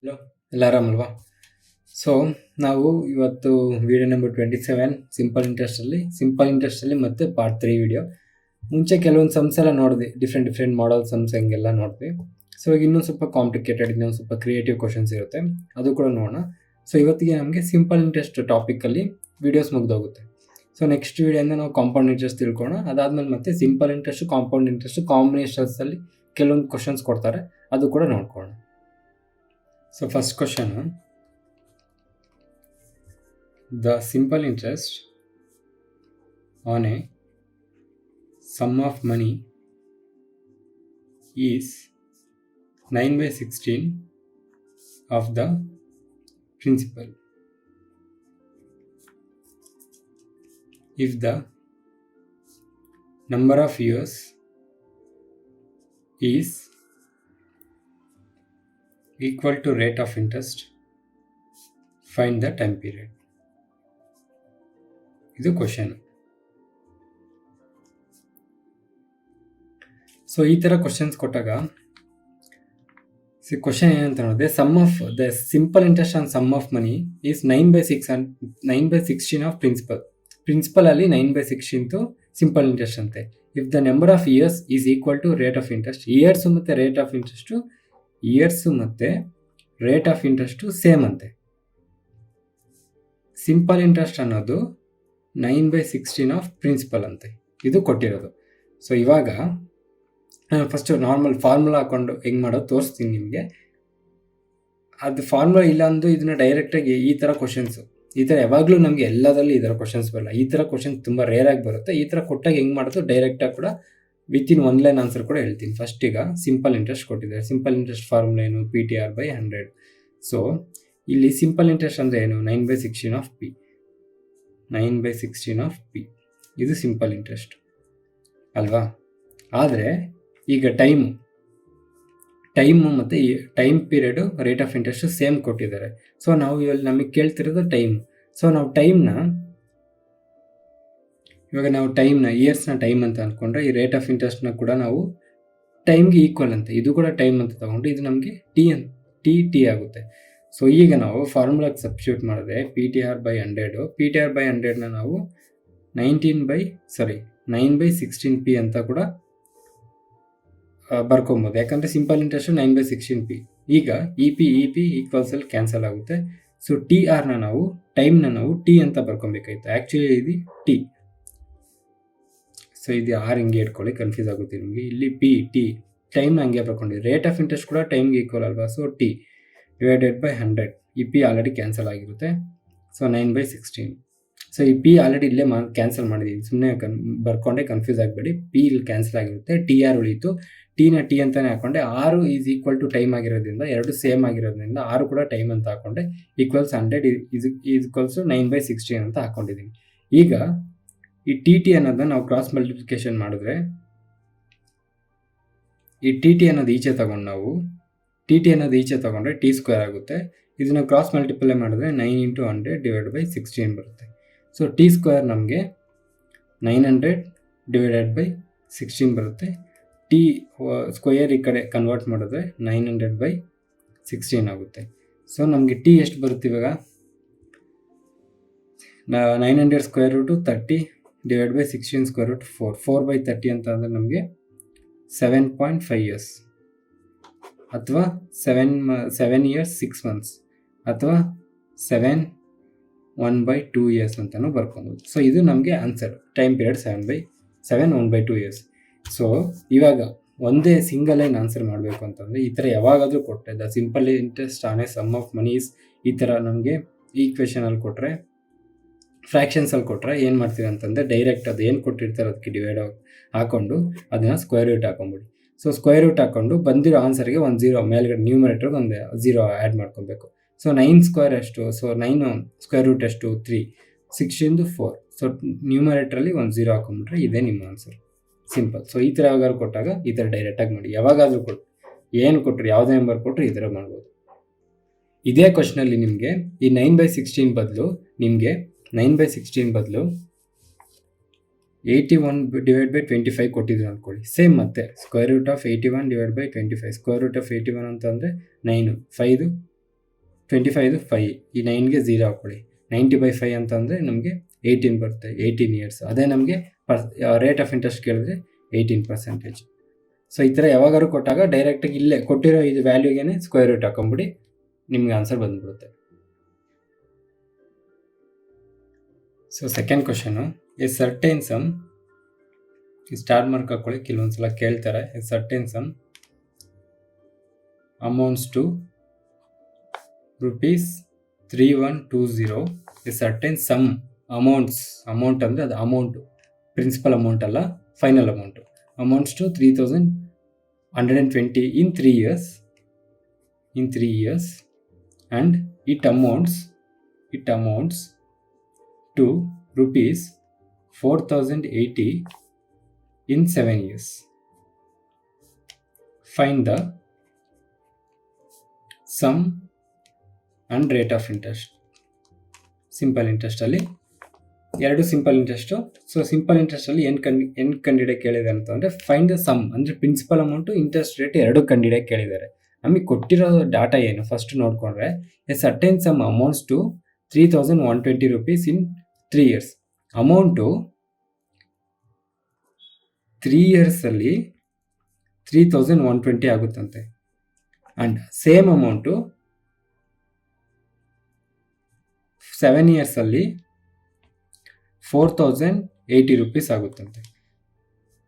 Hello, ಎಲ್ಲ ಆರಾಮಲ್ವಾ? So ನಾವು ಇವತ್ತು ವಿಡಿಯೋ ನಂಬರ್ 27 ಸಿಂಪಲ್ ಇಂಟ್ರೆಸ್ಟಲ್ಲಿ ಮತ್ತೆ ಪಾರ್ಟ್ 3 ವಿಡಿಯೋ. ಮುಂಚೆ ಕೆಲವೊಂದು ಸಮ್ಸ್ ಎಲ್ಲ ನೋಡಿದ್ವಿ, ಡಿಫ್ರೆಂಟ್ ಮಾಡಲ್ ಸಮ್ಸ್ ಹಂಗೆಲ್ಲ ನೋಡಿದ್ವಿ. ಸೊ ಈಗ ಇನ್ನೊಂದು ಸ್ವಲ್ಪ ಕಾಂಪ್ಲಿಕೇಟೆಡ್, ಇನ್ನೊಂದು ಸ್ವಲ್ಪ ಕ್ರಿಯೇಟಿವ್ ಕ್ವಶನ್ಸ್ ಇರುತ್ತೆ, ಅದು ಕೂಡ ನೋಡೋಣ. ಸೊ ಇವತ್ತಿಗೆ ನಮಗೆ ಸಿಂಪಲ್ ಇಂಟ್ರೆಸ್ಟ್ ಟಾಪಿಕಲ್ಲಿ ವಿಡಿಯೋಸ್ ಮುಗ್ದೋಗುತ್ತೆ. ಸೊ ನೆಕ್ಸ್ಟ್ ವಿಡಿಯೋಯಿಂದ ನಾವು ಕಾಂಪೌಂಡ್ ಇಂಟ್ರೆಸ್ಟ್ ತಿಳ್ಕೊಳ್ಳೋಣ. ಅದಾದ್ಮೇಲೆ ಮತ್ತೆ ಸಿಂಪಲ್ ಇಂಟ್ರೆಸ್ಟ್, ಕಾಂಪೌಂಡ್ ಇಂಟ್ರೆಸ್ಟ್ ಕಾಂಬಿನೇಷನ್ಸಲ್ಲಿ ಕೆಲವೊಂದು ಕ್ವಶನ್ಸ್ ಕೊಡ್ತಾರೆ, ಅದು ಕೂಡ ನೋಡ್ಕೊಳ್ಳೋಣ. So first question, the simple interest on a sum of money is 9/16 of the principal. If the number of years is equal to rate of interest, find the time period. ಇದು question. So ಈ ಥರ questions ಕೊಟ್ಟಾಗ question ಏನಂತ ನೋಡಿದ್ರೆ, sum of the simple interest on sum of money is 9/16 of principal ಅಲ್ಲಿ 9/16 simple interest ಅಂತೆ. If the number of years is equal to rate of interest, years ಮತ್ತು rate of interest same ಅಂತೆ. Simple interest ಅನ್ನೋದು 9/16 of principal ಅಂತೆ, ಇದು ಕೊಟ್ಟಿರೋದು. So ಇವಾಗ ನಾನು ಫಸ್ಟ್ ನಾರ್ಮಲ್ ಫಾರ್ಮುಲಾ ಹಾಕೊಂಡು ಹೆಂಗೆ ಮಾಡೋದು ತೋರಿಸ್ತೀನಿ ನಿಮಗೆ. ಅದು ಫಾರ್ಮುಲಾ ಇಲ್ಲ ಅಂದು ಇದನ್ನ ಡೈರೆಕ್ಟಾಗಿ ಈ ಥರ ಕ್ವಶನ್ಸು, ಈ ಥರ ಯಾವಾಗಲೂ ನಮಗೆ ಎಲ್ಲದರಲ್ಲಿ ಈ ಥರ ಕ್ವಶನ್ಸ್ ಬರಲ್ಲ. ಈ ಥರ ಕ್ವಶನ್ಸ್ ತುಂಬ ರೇರಾಗಿ ಬರುತ್ತೆ. ಈ ಥರ ಕೊಟ್ಟಾಗ ಹೆಂಗೆ ಮಾಡೋದು, ಡೈರೆಕ್ಟಾಗಿ ಕೂಡ ವಿತಿನ್ 1 ಲೈನ್ ಆನ್ಸರ್ ಕೂಡ ಹೇಳ್ತೀನಿ. ಫಸ್ಟ್ ಈಗ ಸಿಂಪಲ್ ಇಂಟ್ರೆಸ್ಟ್ ಕೊಟ್ಟಿದ್ದಾರೆ. ಸಿಂಪಲ್ ಇಂಟ್ರೆಸ್ಟ್ ಫಾರ್ಮುಲಾ ಏನು, PTR/100. ಸೊ ಇಲ್ಲಿ ಸಿಂಪಲ್ ಇಂಟ್ರೆಸ್ಟ್ ಅಂದರೆ ಏನು, 9/16 ಆಫ್ ಪಿ. 9/16 ಆಫ್ ಪಿ ಇದು ಸಿಂಪಲ್ ಇಂಟ್ರೆಸ್ಟ್ ಅಲ್ವಾ. ಆದರೆ ಈಗ ಟೈಮು ಮತ್ತು time period rate of interest same ಕೊಟ್ಟಿದ್ದಾರೆ. ಸೊ ನಾವು ಇವಾಗ ನಮಗೆ ಕೇಳ್ತಿರೋದು ಟೈಮ್. ಸೊ ನಾವು ಟೈಮ್ನ ಇಯರ್ಸ್ನ ಟೈಮ್ ಅಂತ ಅಂದ್ಕೊಂಡ್ರೆ, ಈ ರೇಟ್ ಆಫ್ ಇಂಟ್ರೆಸ್ಟ್ನ ಕೂಡ ನಾವು ಟೈಮ್ಗೆ ಈಕ್ವಲ್ ಅಂತ, ಇದು ಕೂಡ ಟೈಮ್ ಅಂತ ತಗೊಂಡ್ರೆ ಇದು ನಮಗೆ ಟಿ ಆಗುತ್ತೆ. ಸೊ ಈಗ ನಾವು ಫಾರ್ಮುಲಾಗೆ ಸಬ್ಸ್ಟಿಟ್ಯೂಟ್ ಮಾಡಿದ್ರೆ PTR/100ನ ನಾವು 9/16p ಅಂತ ಕೂಡ ಬರ್ಕೊಬೋದು. ಯಾಕಂದರೆ ಸಿಂಪಲ್ ಇಂಟ್ರೆಸ್ಟ್ 9/16p. ಈಗ ಇ ಪಿ ಈಕ್ವಲ್ಸಲ್ಲಿ ಕ್ಯಾನ್ಸಲ್ ಆಗುತ್ತೆ. ಸೊ TRನ ನಾವು ಟೈಮ್ನ ನಾವು ಟಿ ಅಂತ ಬರ್ಕೊಬೇಕಾಯ್ತು. ಆ್ಯಕ್ಚುಲಿ ಇದು ಟಿ. ಸೊ ಇದು ಆರ್ ಹಿಂಗೆ ಇಟ್ಕೊಳ್ಳಿ, ಕನ್ಫ್ಯೂಸ್ ಆಗುತ್ತೆ ನಿಮಗೆ. ಇಲ್ಲಿ ಟಿ ಟೈಮ್ನ ಹಂಗೆ ಬರ್ಕೊಂಡಿದ್ವಿ. ರೇಟ್ ಆಫ್ ಇಂಟ್ರೆಸ್ಟ್ ಕೂಡ ಟೈಮ್ಗೆ ಈಕ್ವಲ್ ಅಲ್ವಾ. So T /100. ಈ ಪಿ ಆಲ್ರೆಡಿ ಕ್ಯಾನ್ಸಲ್ ಆಗಿರುತ್ತೆ. ಸೊ 9/16. ಸೊ ಈ ಪಿ ಆಲ್ರೆಡಿ ಇಲ್ಲೇ ಕ್ಯಾನ್ಸಲ್ ಮಾಡಿದ್ದೀನಿ, ಸುಮ್ಮನೆ ಬರ್ಕೊಂಡೆ ಕನ್ಫ್ಯೂಸ್ ಆಗಬೇಡಿ. ಪಿ ಇಲ್ಲಿ ಕ್ಯಾನ್ಸಲ್ ಆಗಿರುತ್ತೆ, TR ಉಳಿಯಿತು. ಟಿ ಅಂತಲೇ ಹಾಕೊಂಡೆ. 6 ಈಸ್ ಈಕ್ವಲ್ ಟು ಟೈಮ್ ಆಗಿರೋದ್ರಿಂದ, ಎರಡು ಸೇಮ್ ಆಗಿರೋದ್ರಿಂದ 6 ಕೂಡ ಟೈಮ್ ಅಂತ ಹಾಕೊಂಡೆ. ಈಕ್ವಲ್ಸ್ 100 ಈಕ್ವಲ್ಸ್ 9/16 ಅಂತ ಹಾಕೊಂಡಿದ್ದೀನಿ. ಈಗ ಈ ಟಿ ಅನ್ನೋದನ್ನ ನಾವು ಕ್ರಾಸ್ ಮಲ್ಟಿಪ್ಲಿಕೇಶನ್ ಮಾಡಿದ್ರೆ, ಈ ಟಿ ಅನ್ನೋದು ಈಚೆ ತಗೊಂಡು ನಾವು ತಗೊಂಡ್ರೆ T² ಆಗುತ್ತೆ. ಇದನ್ನು ಕ್ರಾಸ್ ಮಲ್ಟಿಪ್ಲೈ ಮಾಡಿದ್ರೆ 9 × 100/16 ಬರುತ್ತೆ. ಸೊ T² ನಮಗೆ 900/16 ಬರುತ್ತೆ. T² ಈ ಕಡೆ ಕನ್ವರ್ಟ್ ಮಾಡಿದ್ರೆ 900/16 ಆಗುತ್ತೆ. ಸೊ ನಮಗೆ ಟಿ ಎಷ್ಟು ಬರುತ್ತೆ ಇವಾಗ, 900 ಸ್ಕ್ವೇರ್ ರೂಟು 30/16 ಸ್ಕ್ವೇರ್ ರೂಟ್ 4/30 ಅಂತ ಅಂದರೆ ನಮಗೆ 7.5 ಇಯರ್ಸ್, ಅಥವಾ 7 years 6 months, ಅಥವಾ 1/2 ಇಯರ್ಸ್ ಅಂತಲೂ ಬರ್ಕೊಬೋದು. ಸೊ ಇದು ನಮಗೆ answer. Time period 1/2 years. So ಇವಾಗ ಒಂದೇ ಸಿಂಗಲ್ ಲೈನ್ ಆನ್ಸರ್ ಮಾಡಬೇಕು ಅಂತಂದರೆ, ಈ ಥರ ಯಾವಾಗಾದರೂ ಕೊಟ್ಟರೆ, the simple interest on a sum of moneys, ಈ ಥರ ನಮಗೆ ಈಕ್ವೇಷನಲ್ಲಿ ಕೊಟ್ಟರೆ, ಫ್ರ್ಯಾಕ್ಷನ್ಸಲ್ಲಿ ಕೊಟ್ಟರೆ ಏನು ಮಾಡ್ತೀವಿ ಅಂತಂದರೆ, ಡೈರೆಕ್ಟ್ ಅದು ಏನು ಕೊಟ್ಟಿರ್ತಾರೆ ಅದಕ್ಕೆ ಡಿವೈಡ್ ಹಾಕ್ಕೊಂಡು ಅದನ್ನು ಸ್ಕ್ವೇರ್ ರೂಟ್ ಹಾಕೊಂಬಿಡಿ. ಸೊ ಸ್ಕ್ವೇರ್ ರೂಟ್ ಹಾಕ್ಕೊಂಡು ಬಂದಿರೋ ಆನ್ಸರ್ಗೆ ಒಂದು 0 ಮೇಲ್ಗಡೆ ನ್ಯೂಮರೇಟರ್ಗೆ ಒಂದು 0 ಆ್ಯಡ್ ಮಾಡ್ಕೊಬೇಕು. ಸೊ 9² ಎಷ್ಟು, ಸೊ 9 ಸ್ಕ್ವೇರ್ ರೂಟ್ ಎಷ್ಟು 3, 6 × 4. ಸೊ ನ್ಯೂಮರೇಟ್ರಲ್ಲಿ ಒಂದು 0 ಹಾಕೊಂಡ್ಬಿಟ್ರೆ ಇದೇ ನಿಮ್ಮ ಆನ್ಸರ್. ಸಿಂಪಲ್. ಸೊ ಈ ಥರ ಯಾವಾಗಾದ್ರು ಕೊಟ್ಟಾಗ ಈ ಥರ ಡೈರೆಕ್ಟಾಗಿ ಮಾಡಿ. ಯಾವಾಗಾದರೂ ಏನು ಕೊಟ್ಟರು, ಯಾವುದೇ ನಂಬರ್ ಕೊಟ್ಟರು ಈ ಥರ ಮಾಡ್ಬೋದು. ಇದೇ ಕ್ವಶನಲ್ಲಿ ನಿಮಗೆ ಈ 9/16 ಬದಲು 81/25 ಕೊಟ್ಟಿದ್ರು ಅಂದ್ಕೊಳ್ಳಿ. ಸೇಮ್ ಮತ್ತೆ √81/25. √81 ಅಂತಂದರೆ 9, 5 25 5, ಈ 9ಗೆ 0 ಹಾಕ್ಕೊಳ್ಳಿ. 90/5 ಅಂತಂದರೆ ನಮಗೆ 18 ಬರುತ್ತೆ, 18 ಇಯರ್ಸ್. ಅದೇ ನಮಗೆ ರೇಟ್ ಆಫ್ ಇಂಟ್ರೆಸ್ಟ್ ಕೇಳಿದ್ರೆ 18%. ಸೊ ಈ ಥರ ಯಾವಾಗಾದ್ರು ಕೊಟ್ಟಾಗ ಡೈರೆಕ್ಟಾಗಿ ಇಲ್ಲೇ ಕೊಟ್ಟಿರೋ ಇದು ವ್ಯಾಲ್ಯೂಗೆ ಸ್ಕ್ವೇರ್ ರೂಟ್ ಹಾಕೊಂಬಿಡಿ, ನಿಮ್ಗೆ ಆನ್ಸರ್ ಬಂದ್ಬಿಡುತ್ತೆ. So second question, a certain sum, star mark ಹಾಕೊಳ್ಳಿ, ಕೆಲವೊಂದ್ಸಲ ಕೇಳ್ತಾರೆ. A certain sum amounts to ₹3120. A certain sum amount ಅಂದರೆ ಅದು ಅಮೌಂಟು, ಪ್ರಿನ್ಸಿಪಲ್ ಅಮೌಂಟ್ ಅಲ್ಲ, final amount. Amounts to 3120 in 3 years. And it amounts to ₹4,080 in 7 years. Find the sum and rate of interest. Simple interest ಅಲ್ಲಿ ಎರಡು simple interest. So simple interest ಅಲ್ಲಿ ಏನು ಕಂಡಿಡಿಯಕ್ಕೆ ಕೇಳಿದೆ ಅಂತಂದರೆ ಫೈಂಡ್ ದ ಸಮ್ ಅಂದರೆ principal amount interest rate ಎರಡು ಕಂಡಿಡಿಯಕ್ಕೆ ಕೇಳಿದ್ದಾರೆ. ನಮಗೆ ಕೊಟ್ಟಿರೋ ಡಾಟಾ ಏನು ಫಸ್ಟ್ ನೋಡಿಕೊಂಡ್ರೆ, a certain sum amounts to ₹3,120 in 3 years. Amount 3 ಇಯರ್ಸಲ್ಲಿ 3,120 ಆಗುತ್ತಂತೆ. ಆ್ಯಂಡ್ ಸೇಮ್ ಅಮೌಂಟು 7 ಇಯರ್ಸಲ್ಲಿ ₹4,080 ಆಗುತ್ತಂತೆ.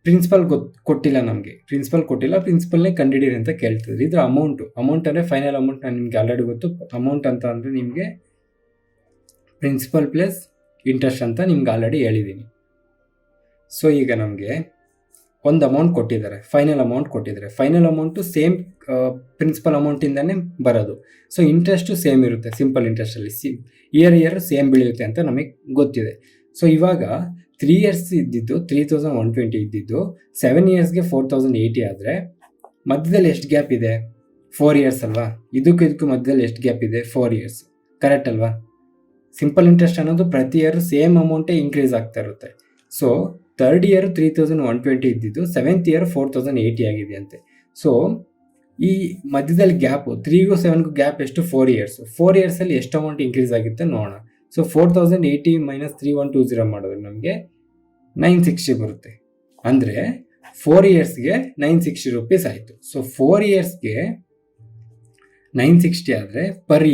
ಪ್ರಿನ್ಸಿಪಲ್ ಕೊಟ್ಟಿಲ್ಲ ನಮಗೆ, ಪ್ರಿನ್ಸಿಪಲ್ನೇ ಕಂಡಿಡೀರಿ ಅಂತ ಕೇಳ್ತಿದ್ರು. ಇದ್ರ ಅಮೌಂಟ್ ಅಂದರೆ ಫೈನಲ್ ಅಮೌಂಟ್ ನಾನು ನಿಮ್ಗೆ ಆಲ್ರೆಡಿ ಗೊತ್ತು. ಅಮೌಂಟ್ ಅಂತ ಅಂದರೆ ನಿಮಗೆ ಪ್ರಿನ್ಸಿಪಲ್ ಪ್ಲಸ್ ಇಂಟ್ರೆಸ್ಟ್ ಅಂತ ನಿಮ್ಗೆ ಆಲ್ರೆಡಿ ಹೇಳಿದ್ದೀನಿ. ಸೊ ಈಗ ನಮಗೆ ಒಂದು ಅಮೌಂಟ್ ಕೊಟ್ಟಿದ್ದಾರೆ, ಫೈನಲ್ ಅಮೌಂಟು ಸೇಮ್ ಪ್ರಿನ್ಸಿಪಲ್ ಅಮೌಂಟಿಂದನೇ ಬರೋದು. ಸೊ ಇಂಟ್ರೆಸ್ಟು ಸೇಮ್ ಇರುತ್ತೆ ಸಿಂಪಲ್ ಇಂಟ್ರೆಸ್ಟಲ್ಲಿ, ಇಯರ್ ಸೇಮ್ ಬೆಳೆಯುತ್ತೆ ಅಂತ ನಮಗೆ ಗೊತ್ತಿದೆ. ಸೊ ಇವಾಗ 3 ಇಯರ್ಸ್ ಇದ್ದಿದ್ದು 3,120 ಇದ್ದಿದ್ದು 7 ಇಯರ್ಸ್ಗೆ 4,080 ಆದರೆ ಮಧ್ಯದಲ್ಲಿ ಎಷ್ಟು ಗ್ಯಾಪ್ ಇದೆ? 4 ಇಯರ್ಸ್ ಅಲ್ವಾ? ಇದಕ್ಕೂ ಮಧ್ಯದಲ್ಲಿ ಎಷ್ಟು ಗ್ಯಾಪ್ ಇದೆ? 4 ಇಯರ್ಸ್. ಕರೆಕ್ಟ್ ಅಲ್ವಾ? ಸಿಂಪಲ್ ಇಂಟ್ರೆಸ್ಟ್ ಅನ್ನೋದು ಪ್ರತಿ ಇಯರ್ ಸೇಮ್ ಅಮೌಂಟೇ ಇನ್ಕ್ರೀಸ್ ಆಗ್ತಾ ಇರುತ್ತೆ. ಸೊ 3rd ಇಯರ್ 3,120 ಇದ್ದಿದ್ದು 7th ಇಯರ್ 4,080 ಆಗಿದೆ ಅಂತೆ. ಸೊ ಈ ಮಧ್ಯದಲ್ಲಿ ಗ್ಯಾಪು 3ಗೂ 7ಗೂ ಗ್ಯಾಪ್ ಎಷ್ಟು? 4 ಇಯರ್ಸ್. 4 ಇಯರ್ಸಲ್ಲಿ ಎಷ್ಟು ಅಮೌಂಟ್ ಇನ್ಕ್ರೀಸ್ ಆಗಿರುತ್ತೆ ನೋಡೋಣ. ಸೊ 4,080 - 3,120 ಮಾಡಿದ್ರೆ ನಮಗೆ 960 ಬರುತ್ತೆ. ಅಂದರೆ 4 ಇಯರ್ಸ್ಗೆ ₹960 ಆಯಿತು. ಸೊ 4 ಇಯರ್ಸ್ಗೆ 960 ಆದರೆ ಪರ್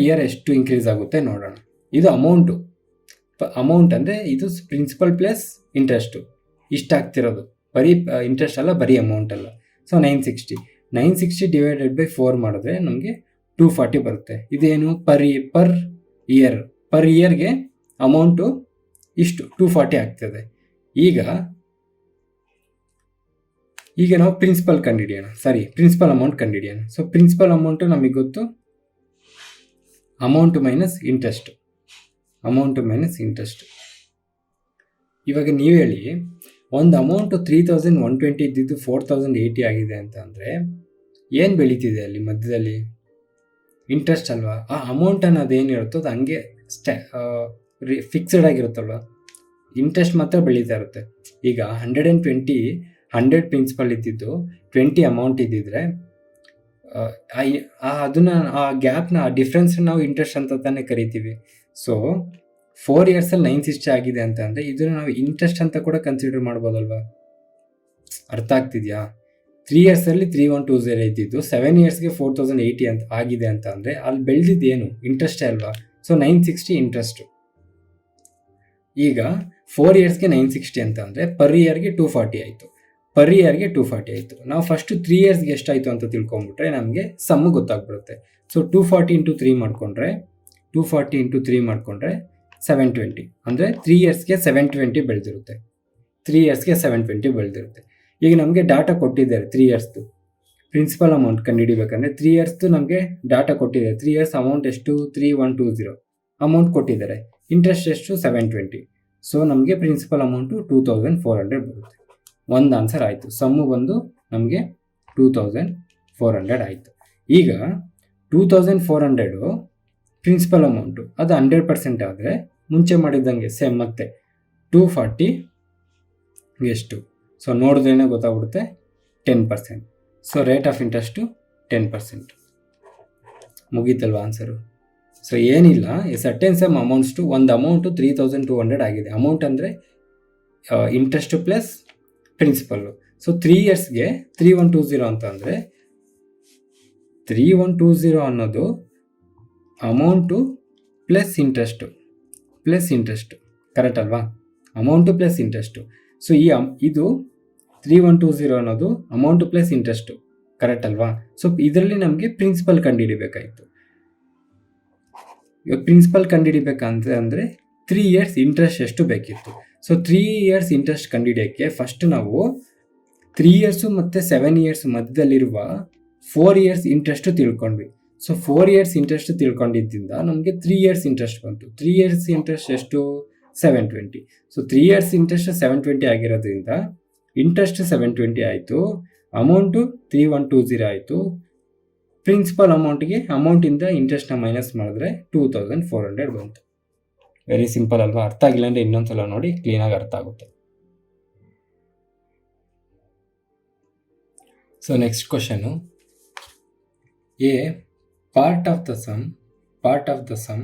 ಇಯರ್ ಎಷ್ಟು ಇನ್ಕ್ರೀಸ್ ಆಗುತ್ತೆ ನೋಡೋಣ. ಇದು ಅಮೌಂಟ್ ಅಂದರೆ ಇದು ಪ್ರಿನ್ಸಿಪಲ್ ಪ್ಲಸ್ ಇಂಟ್ರೆಸ್ಟು ಇಷ್ಟ ಆಗ್ತಿರೋದು, ಬರೀ ಇಂಟ್ರೆಸ್ಟ್ ಅಲ್ಲ, ಬರೀ ಅಮೌಂಟ್ ಅಲ್ಲ. ಸೊ 960 ಡಿವೈಡೆಡ್ ಬೈ 4 ಮಾಡಿದ್ರೆ ನಮಗೆ 240 ಬರುತ್ತೆ. ಇದೇನು? ಪರ್ ಇಯರ್ಗೆ ಅಮೌಂಟು ಇಷ್ಟು 240 ಆಗ್ತದೆ. ಈಗ ನಾವು ಪ್ರಿನ್ಸಿಪಲ್ ಅಮೌಂಟ್ ಕಂಡುಹಿಡಿಯೋಣ. ಸೊ ಪ್ರಿನ್ಸಿಪಲ್ ಅಮೌಂಟು ನಮಗೆ ಗೊತ್ತು, ಅಮೌಂಟು ಮೈನಸ್ ಇಂಟ್ರೆಸ್ಟ್. ಇವಾಗ ನೀವು ಹೇಳಿ, ಒಂದು ಅಮೌಂಟು 3,120 ಇದ್ದಿದ್ದು 4,080 ಆಗಿದೆ ಅಂತ ಅಂದರೆ ಏನು ಬೆಳೀತಿದೆ ಅಲ್ಲಿ ಮಧ್ಯದಲ್ಲಿ? ಇಂಟ್ರೆಸ್ಟ್ ಅಲ್ವಾ? ಆ ಅಮೌಂಟ್ ಅನ್ನೋದು ಏನಿರುತ್ತೋ ಅದು ಹಂಗೆ ಫಿಕ್ಸ್ಡ್ ಆಗಿರುತ್ತಲ್ವ, ಇಂಟ್ರೆಸ್ಟ್ ಮಾತ್ರ ಬೆಳೀತಾ ಇರುತ್ತೆ. ಈಗ 100 ಪ್ರಿನ್ಸಿಪಲ್ ಇದ್ದಿದ್ದು 20 ಅಮೌಂಟ್ ಇದ್ದಿದ್ರೆ ಅದನ್ನ ಆ ಗ್ಯಾಪ್ನ, ಆ ಡಿಫ್ರೆನ್ಸ್ ನಾವು ಇಂಟ್ರೆಸ್ಟ್ ಅಂತ ತಾನೇ ಕರಿತೀವಿ. ಸೊ 4 ಇಯರ್ಸಲ್ಲಿ 960 ಆಗಿದೆ ಅಂತ ಅಂದರೆ ಇದನ್ನು ನಾವು ಇಂಟ್ರೆಸ್ಟ್ ಅಂತ ಕೂಡ ಕನ್ಸಿಡರ್ ಮಾಡ್ಬೋದಲ್ವಾ? ಅರ್ಥ ಆಗ್ತಿದೆಯಾ? 3 ಇಯರ್ಸಲ್ಲಿ 3,120 ಇದ್ದಿದ್ದು 7 ಇಯರ್ಸ್ಗೆ 4,080 ಅಂತ ಆಗಿದೆ ಅಂತ ಅಂದರೆ ಅಲ್ಲಿ ಬೆಳೆದಿದ್ದೇನು? ಇಂಟ್ರೆಸ್ಟೇ ಅಲ್ವಾ? So 960 interest. ಈಗ 4 ಇಯರ್ಸ್ಗೆ 960 ಅಂತ ಅಂದರೆ ಪರ್ ಇಯರ್ಗೆ 240 ಆಯಿತು. ನಾವು ಫಸ್ಟು 3 ಇಯರ್ಸ್ಗೆ ಎಷ್ಟಾಯಿತು ಅಂತ ತಿಳ್ಕೊಂಬಿಟ್ರೆ ನಮಗೆ ಸಮ್ಮು ಗೊತ್ತಾಗ್ಬಿಡುತ್ತೆ. ಸೊ 240 × 3 ಮಾಡಿಕೊಂಡ್ರೆ 720, ಅಂದರೆ 3 ಇಯರ್ಸ್ಗೆ 720 ಬೆಳೆದಿರುತ್ತೆ. ಈಗ ನಮಗೆ ಡಾಟಾ ಕೊಟ್ಟಿದ್ದಾರೆ 3 ಇಯರ್ಸ್ದು ಪ್ರಿನ್ಸಿಪಲ್ ಅಮೌಂಟ್ ಕಂಡುಹಿಡಿಬೇಕಂದ್ರೆ 3 ಇಯರ್ಸ್ದು ನಮಗೆ ಡಾಟಾ ಕೊಟ್ಟಿದ್ದಾರೆ. 3 ಇಯರ್ಸ್ ಅಮೌಂಟ್ ಎಷ್ಟು? 3,120 ಅಮೌಂಟ್ ಕೊಟ್ಟಿದ್ದಾರೆ. ಇಂಟ್ರೆಸ್ಟ್ ಎಷ್ಟು? 720. ಸೊ ನಮಗೆ ಪ್ರಿನ್ಸಿಪಲ್ ಅಮೌಂಟು 2,400 ಬರುತ್ತೆ. ಒಂದು ಆನ್ಸರ್ ಆಯಿತು. ಸಮ್ಮು ಬಂದು ನಮಗೆ 2,400 ಆಯಿತು. ಈಗ 2,400 ಪ್ರಿನ್ಸಿಪಲ್ ಅಮೌಂಟು ಅದು 100% ಆದರೆ ಮುಂಚೆ ಮಾಡಿದ್ದಂಗೆ ಸೇಮ್ ಮತ್ತೆ 240 ಎಷ್ಟು? ಸೊ ನೋಡಿದ್ರೇ ಗೊತ್ತಾಗ್ಬಿಡುತ್ತೆ, 10%. So rate of interest 10%. ಮುಗೀತಲ್ವ ಆನ್ಸರು. ಸೊ ಏನಿಲ್ಲ, a certain sum amounts to ಒಂದು ಅಮೌಂಟು 3200 ಆಗಿದೆ. ಅಮೌಂಟ್ ಅಂದರೆ ಇಂಟ್ರೆಸ್ಟ್ ಪ್ಲಸ್ ಪ್ರಿನ್ಸಿಪಲ್ಲು. ಸೊ 3 ಇಯರ್ಸ್ಗೆ 3120 ಅಂತ ಅಂದರೆ 3120 ಅನ್ನೋದು ಅಮೌಂಟು ಪ್ಲಸ್ ಇಂಟ್ರೆಸ್ಟು ಕರೆಕ್ಟ್ ಅಲ್ವಾ? Amount plus interest. ಸೊ ಇದು 3120 ಅನ್ನೋದು ಅಮೌಂಟು ಪ್ಲಸ್ ಇಂಟ್ರೆಸ್ಟು ಕರೆಕ್ಟ್ ಅಲ್ವಾ? ಸೊ ಇದರಲ್ಲಿ ನಮಗೆ ಪ್ರಿನ್ಸಿಪಲ್ ಕಂಡುಹಿಡಿಬೇಕಾಯಿತು. ಇವಾಗ ಪ್ರಿನ್ಸಿಪಲ್ ಕಂಡುಹಿಡಿಬೇಕಂತ ಅಂದರೆ 3 ಇಯರ್ಸ್ ಇಂಟ್ರೆಸ್ಟ್ ಎಷ್ಟು ಬೇಕಿತ್ತು. ಸೊ 3 ಇಯರ್ಸ್ ಇಂಟ್ರೆಸ್ಟ್ ಕಂಡುಹಿಡಿಯೋಕ್ಕೆ ಫಸ್ಟ್ ನಾವು 3 ಇಯರ್ಸು ಮತ್ತು 7 ಇಯರ್ಸ್ ಮಧ್ಯದಲ್ಲಿರುವ 4 ಇಯರ್ಸ್ ಇಂಟ್ರೆಸ್ಟು ತಿಳ್ಕೊಂಡ್ವಿ. ಸೊ 4 ಇಯರ್ಸ್ ಇಂಟ್ರೆಸ್ಟ್ ತಿಳ್ಕೊಂಡಿದ್ದರಿಂದ ನಮಗೆ 3 ಇಯರ್ಸ್ ಇಂಟ್ರೆಸ್ಟ್ ಬಂತು. 3 ಇಯರ್ಸ್ ಇಂಟ್ರೆಸ್ಟ್ ಎಷ್ಟು? 720. ಸೊ 3 ಇಯರ್ಸ್ ಇಂಟ್ರೆಸ್ಟ್ 720 ಆಗಿರೋದ್ರಿಂದ ಇಂಟ್ರೆಸ್ಟ್ 720 ಆಯಿತು, ಅಮೌಂಟು 3120 ಆಯಿತು. ಪ್ರಿನ್ಸಿಪಲ್ ಅಮೌಂಟಿಂದ ಇಂಟ್ರೆಸ್ಟ್ನ ಮೈನಸ್ ಮಾಡಿದ್ರೆ 2400 ಬಂತು. ವೆರಿ ಸಿಂಪಲ್ ಅಲ್ವಾ? ಅರ್ಥ ಆಗಿಲ್ಲ ಅಂದರೆ ಇನ್ನೊಂದ್ಸಲ ನೋಡಿ, ಕ್ಲೀನಾಗಿ ಅರ್ಥ ಆಗುತ್ತೆ. So next question, A part of the sum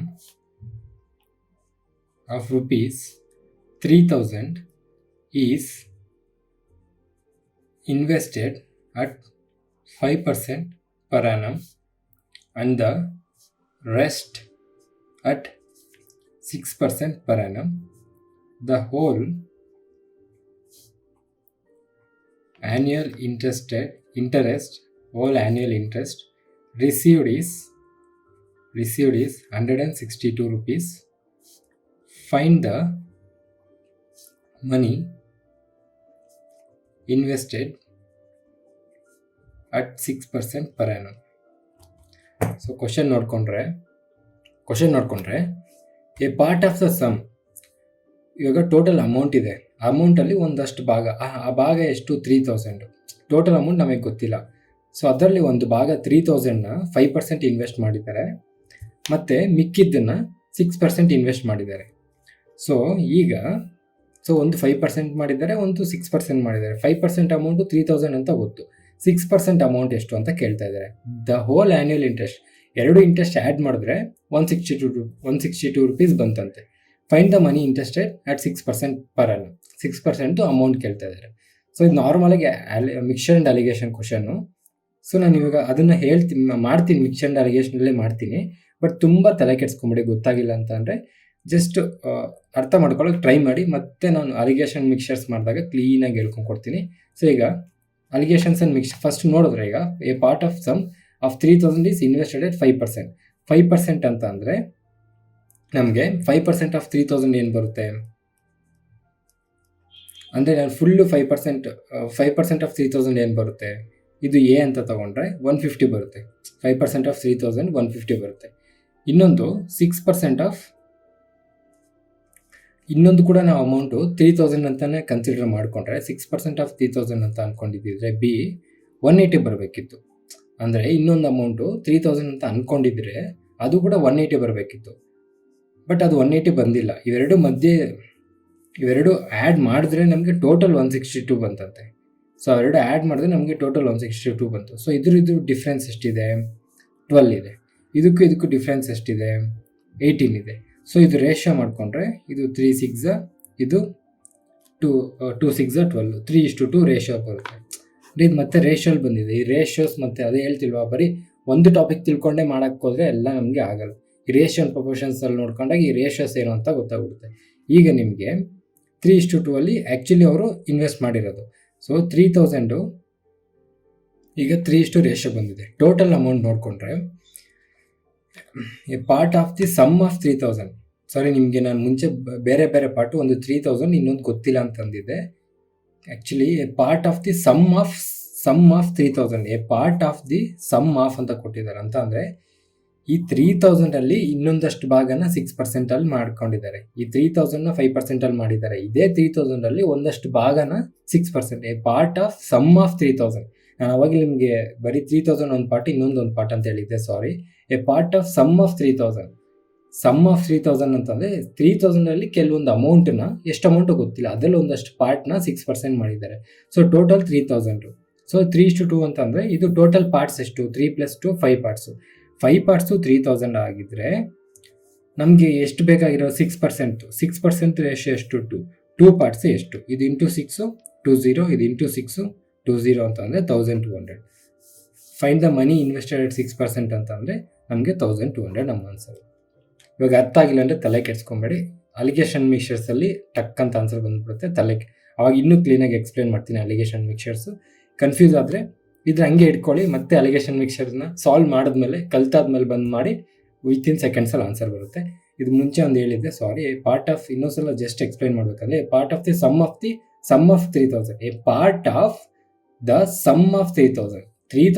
of rupees 3000 is invested at 5% per annum and the rest at 6% per annum. The whole annual interest received is 162 rupees. Find the money invested at 6% per annum. So question ನೋಡ್ಕೊಂಡ್ರೆ a part of the sum, ಇವಾಗ total amount ಇದೆ. ಅಮೌಂಟಲ್ಲಿ ಒಂದಷ್ಟು ಭಾಗ, ಆ ಭಾಗ ಎಷ್ಟು? 3000. Total amount ನಮಗೆ ಗೊತ್ತಿಲ್ಲ. ಸೊ ಅದರಲ್ಲಿ ಒಂದು ಭಾಗ 3000ನ 5% ಇನ್ವೆಸ್ಟ್ ಮಾಡಿದ್ದಾರೆ, ಮತ್ತು ಮಿಕ್ಕಿದ್ದನ್ನು 6% ಇನ್ವೆಸ್ಟ್ ಮಾಡಿದ್ದಾರೆ. ಸೊ ಒಂದು 5% ಮಾಡಿದ್ದಾರೆ, ಒಂದು 6% ಮಾಡಿದ್ದಾರೆ. 5% ಅಮೌಂಟು 3000 ಅಂತ ಗೊತ್ತು. 6% ಅಮೌಂಟ್ ಎಷ್ಟು ಅಂತ ಕೇಳ್ತಾ ಇದ್ದಾರೆ. ದ ಹೋಲ್ ಆ್ಯನ್ಯುವಲ್ ಇಂಟ್ರೆಸ್ಟ್, ಎರಡು ಇಂಟ್ರೆಸ್ಟ್ ಆ್ಯಡ್ ಮಾಡಿದ್ರೆ 162 ರೂಪೀಸ್ ಬಂತಂತೆ. Find the money interested at 6% per annum. 6% amount ಕೇಳ್ತಾ ಇದ್ದಾರೆ. ಸೊ ಇದು ನಾರ್ಮಲಾಗಿ mixture and alligation question. So ನಾನು ಇವಾಗ ಅದನ್ನು ಮಾಡ್ತೀನಿ, ಮಿಕ್ಸ್ಚರ್ ಆ್ಯಂಡ್ ಅಲಿಗೇಷನಲ್ಲೇ ಮಾಡ್ತೀನಿ. ಬಟ್ ತುಂಬ ತಲೆ ಕೆಡಿಸ್ಕೊಂಬಿಡಿ, ಗೊತ್ತಾಗಿಲ್ಲ ಅಂತ ಅಂದರೆ ಜಸ್ಟ್ ಅರ್ಥ ಮಾಡ್ಕೊಳ್ಳೋಕೆ ಟ್ರೈ ಮಾಡಿ. ಮತ್ತೆ ನಾನು ಅಲಿಗೇಷನ್ ಮಿಕ್ಸ್ಚರ್ಸ್ ಮಾಡಿದಾಗ ಕ್ಲೀನಾಗಿ ಹೇಳ್ಕೊಂಡ್ಕೊಡ್ತೀನಿ. ಸೊ ಈಗ ಅಲಿಗೇಷನ್ಸ್ ಆ್ಯಂಡ್ ಮಿಕ್ಸ್ಚರ್ ಫಸ್ಟ್ ನೋಡಿದ್ರೆ, ಈಗ a part of sum of 3000 is invested at 5%. 5% ಅಂತ ಅಂದರೆ ನಮಗೆ 5% ಆಫ್ 3000 ಏನು ಬರುತ್ತೆ ಅಂದರೆ, ನಾನು ಫುಲ್ಲು 5% ಆಫ್ 3000 ಏನು ಬರುತ್ತೆ, ಇದು ಎ ಅಂತ ತೊಗೊಂಡ್ರೆ 150 ಬರುತ್ತೆ. 5% ಆಫ್ 3000 150 ಬರುತ್ತೆ. ಇನ್ನೊಂದು 6% ಆಫ್ ಇನ್ನೊಂದು ಕೂಡ ನಾವು ಅಮೌಂಟು 3000 ಅಂತಲೇ ಕನ್ಸಿಡರ್ ಮಾಡಿಕೊಂಡ್ರೆ 6% ಆಫ್ 3000 ಅಂತ ಅಂದ್ಕೊಂಡಿದ್ದರೆ ಬಿ 180 ಬರಬೇಕಿತ್ತು. ಅಂದರೆ ಇನ್ನೊಂದು ಅಮೌಂಟು 3000 ಅಂತ ಅಂದ್ಕೊಂಡಿದ್ರೆ ಅದು ಕೂಡ 180 ಬರಬೇಕಿತ್ತು. ಬಟ್ ಅದು 180 ಬಂದಿಲ್ಲ. ಇವೆರಡು ಆ್ಯಡ್ ಮಾಡಿದ್ರೆ ನಮಗೆ ಟೋಟಲ್ 162 ಬಂತಂತೆ. ಸೊ ಅವೆರಡು ಆ್ಯಡ್ ಮಾಡಿದ್ರೆ ನಮಗೆ ಟೋಟಲ್ 162 ಬಂತು. ಸೊ ಇದ್ರ ಡಿಫ್ರೆನ್ಸ್ ಎಷ್ಟಿದೆ? 12 ಇದೆ. ಇದಕ್ಕೂ ಡಿಫ್ರೆನ್ಸ್ ಎಷ್ಟಿದೆ? 18 ಇದೆ. ಸೊ ಇದು ರೇಷಿಯೋ ಮಾಡಿಕೊಂಡ್ರೆ ಇದು 3 6 ಇದು 2 6 12 3:2 ರೇಷಿಯೋ ಬರುತ್ತೆ. ಇದು ಮತ್ತೆ ರೇಷಿಯೋಲ್ ಬಂದಿದೆ. ಈ ರೇಷಿಯೋಸ್ ಮತ್ತೆ ಅದೇ ಹೇಳ್ತಿಲ್ವಾ, ಬರೀ ಒಂದು ಟಾಪಿಕ್ ತಿಳ್ಕೊಂಡೇ ಮಾಡೋಕ್ಕೆ ಹೋದರೆ ಎಲ್ಲ ನಮಗೆ ಆಗಲ್ಲ. ಈ ರೇಷಿಯೋ ಆ್ಯಂಡ್ ಪ್ರಪೋರ್ಷನ್ಸಲ್ಲಿ ನೋಡ್ಕೊಂಡಾಗ ಈ ರೇಷಿಯೋಸ್ ಏನು ಅಂತ ಗೊತ್ತಾಗ್ಬಿಡುತ್ತೆ. ಈಗ ನಿಮಗೆ 3:2 ಅಲ್ಲಿ ಆ್ಯಕ್ಚುಲಿ ಅವರು ಇನ್ವೆಸ್ಟ್ ಮಾಡಿರೋದು. ಸೊ 3000 ಈಗ 3:2 ರೇಷಿಯೋ ಬಂದಿದೆ. ಟೋಟಲ್ ಅಮೌಂಟ್ ನೋಡಿಕೊಂಡ್ರೆ a part of the sum of 3000, sorry ನಿಮಗೆ ನಾನು ಮುಂಚೆ ಬೇರೆ ಪಾರ್ಟು, ಒಂದು 3000 ಇನ್ನೊಂದು ಗೊತ್ತಿಲ್ಲ ಅಂತಂದಿದ್ದೆ. Actually a part of the sum of 3000, a part of the sum of ಅಂತ ಕೊಟ್ಟಿದ್ದಾರೆ. ಅಂತ ಅಂದರೆ ಈ 3000ಅಲ್ಲಿ ಇನ್ನೊಂದಷ್ಟು ಭಾಗನ 6% ಮಾಡ್ಕೊಂಡಿದ್ದಾರೆ. ಈ 3000ನ 5% ಮಾಡಿದ್ದಾರೆ. ಇದೇ 3000ಅಲ್ಲಿ ಒಂದಷ್ಟು ಭಾಗನ 6%, a part of sum of 3000. ನಾನು ಅವಾಗ ನಿಮಗೆ ಬರೀ 3000 ಒಂದು ಪಾರ್ಟ್ ಇನ್ನೊಂದು ಪಾರ್ಟ್ ಅಂತ ಹೇಳಿದ್ದೆ, sorry. A part of sum of 3000. Sum of 3000 ಅಂತಂದರೆ 3000ಅಲ್ಲಿ ಕೆಲವೊಂದು ಅಮೌಂಟನ್ನ, ಎಷ್ಟು ಅಮೌಂಟು ಗೊತ್ತಿಲ್ಲ, ಅದರಲ್ಲಿ ಒಂದಷ್ಟು ಪಾರ್ಟ್ನ 6% ಮಾಡಿದ್ದಾರೆ. So total 3000. ಸೊ 3:2 ಅಂತಂದರೆ ಇದು ಟೋಟಲ್ ಪಾರ್ಟ್ಸ್ ಎಷ್ಟು? 3 + 2 5 ಪಾರ್ಟ್ಸು. 5 ಪಾರ್ಟ್ಸು 3000 ಆಗಿದ್ರೆ ನಮಗೆ ಎಷ್ಟು ಬೇಕಾಗಿರೋ 6% ರೇಷಿಯೋ ಎಷ್ಟು 2 ಪಾರ್ಟ್ಸ್ ಎಷ್ಟು, ಇದು ಇಂಟು 6 20, ಇದು ಇಂಟು 6 20 ಅಂತಂದರೆ 1200. Find the money invested at 6% ಅಂತಂದರೆ ನಮಗೆ 1200 ನಮ್ಮ ಆನ್ಸರ್. ಇವಾಗ ಅರ್ಥ ಆಗಿಲ್ಲ ಅಂದರೆ ತಲೆ ಕೆಡ್ಸ್ಕೊಬೇಡಿ, ಅಲಿಗೇಷನ್ ಮಿಕ್ಸರ್ಸಲ್ಲಿ ಟಕ್ ಅಂತ ಆನ್ಸರ್ ಬಂದ್ಬಿಡುತ್ತೆ. ಅವಾಗ ಇನ್ನೂ ಕ್ಲೀನಾಗಿ ಎಕ್ಸ್ಪ್ಲೇನ್ ಮಾಡ್ತೀನಿ ಅಲಿಗೇಷನ್ ಮಿಕ್ಸರ್ಸು. ಕನ್ಫ್ಯೂಸ್ ಆದರೆ ಇದು ಹಂಗೆ ಇಟ್ಕೊಳ್ಳಿ, ಮತ್ತೆ ಅಲಿಗೇಷನ್ ಮಿಕ್ಸರ್ನ ಸಾಲ್ವ್ ಮಾಡಿದ್ಮೇಲೆ ಕಲ್ತಾದ್ಮೇಲೆ ಬಂದು ಮಾಡಿ ವಿತಿನ್ ಸೆಕೆಂಡ್ಸಲ್ಲಿ ಆನ್ಸರ್ ಬರುತ್ತೆ. ಇದು ಮುಂಚೆ ಒಂದು ಹೇಳಿದ್ದೆ, ಸಾರಿ. ಪಾರ್ಟ್ ಆಫ್ ಇನ್ನೊಂದ್ಸಲ ಜಸ್ಟ್ ಎಕ್ಸ್ಪ್ಲೇನ್ ಮಾಡಬೇಕಂದ್ರೆ part of the sum of 3000, a part of the sum of 3000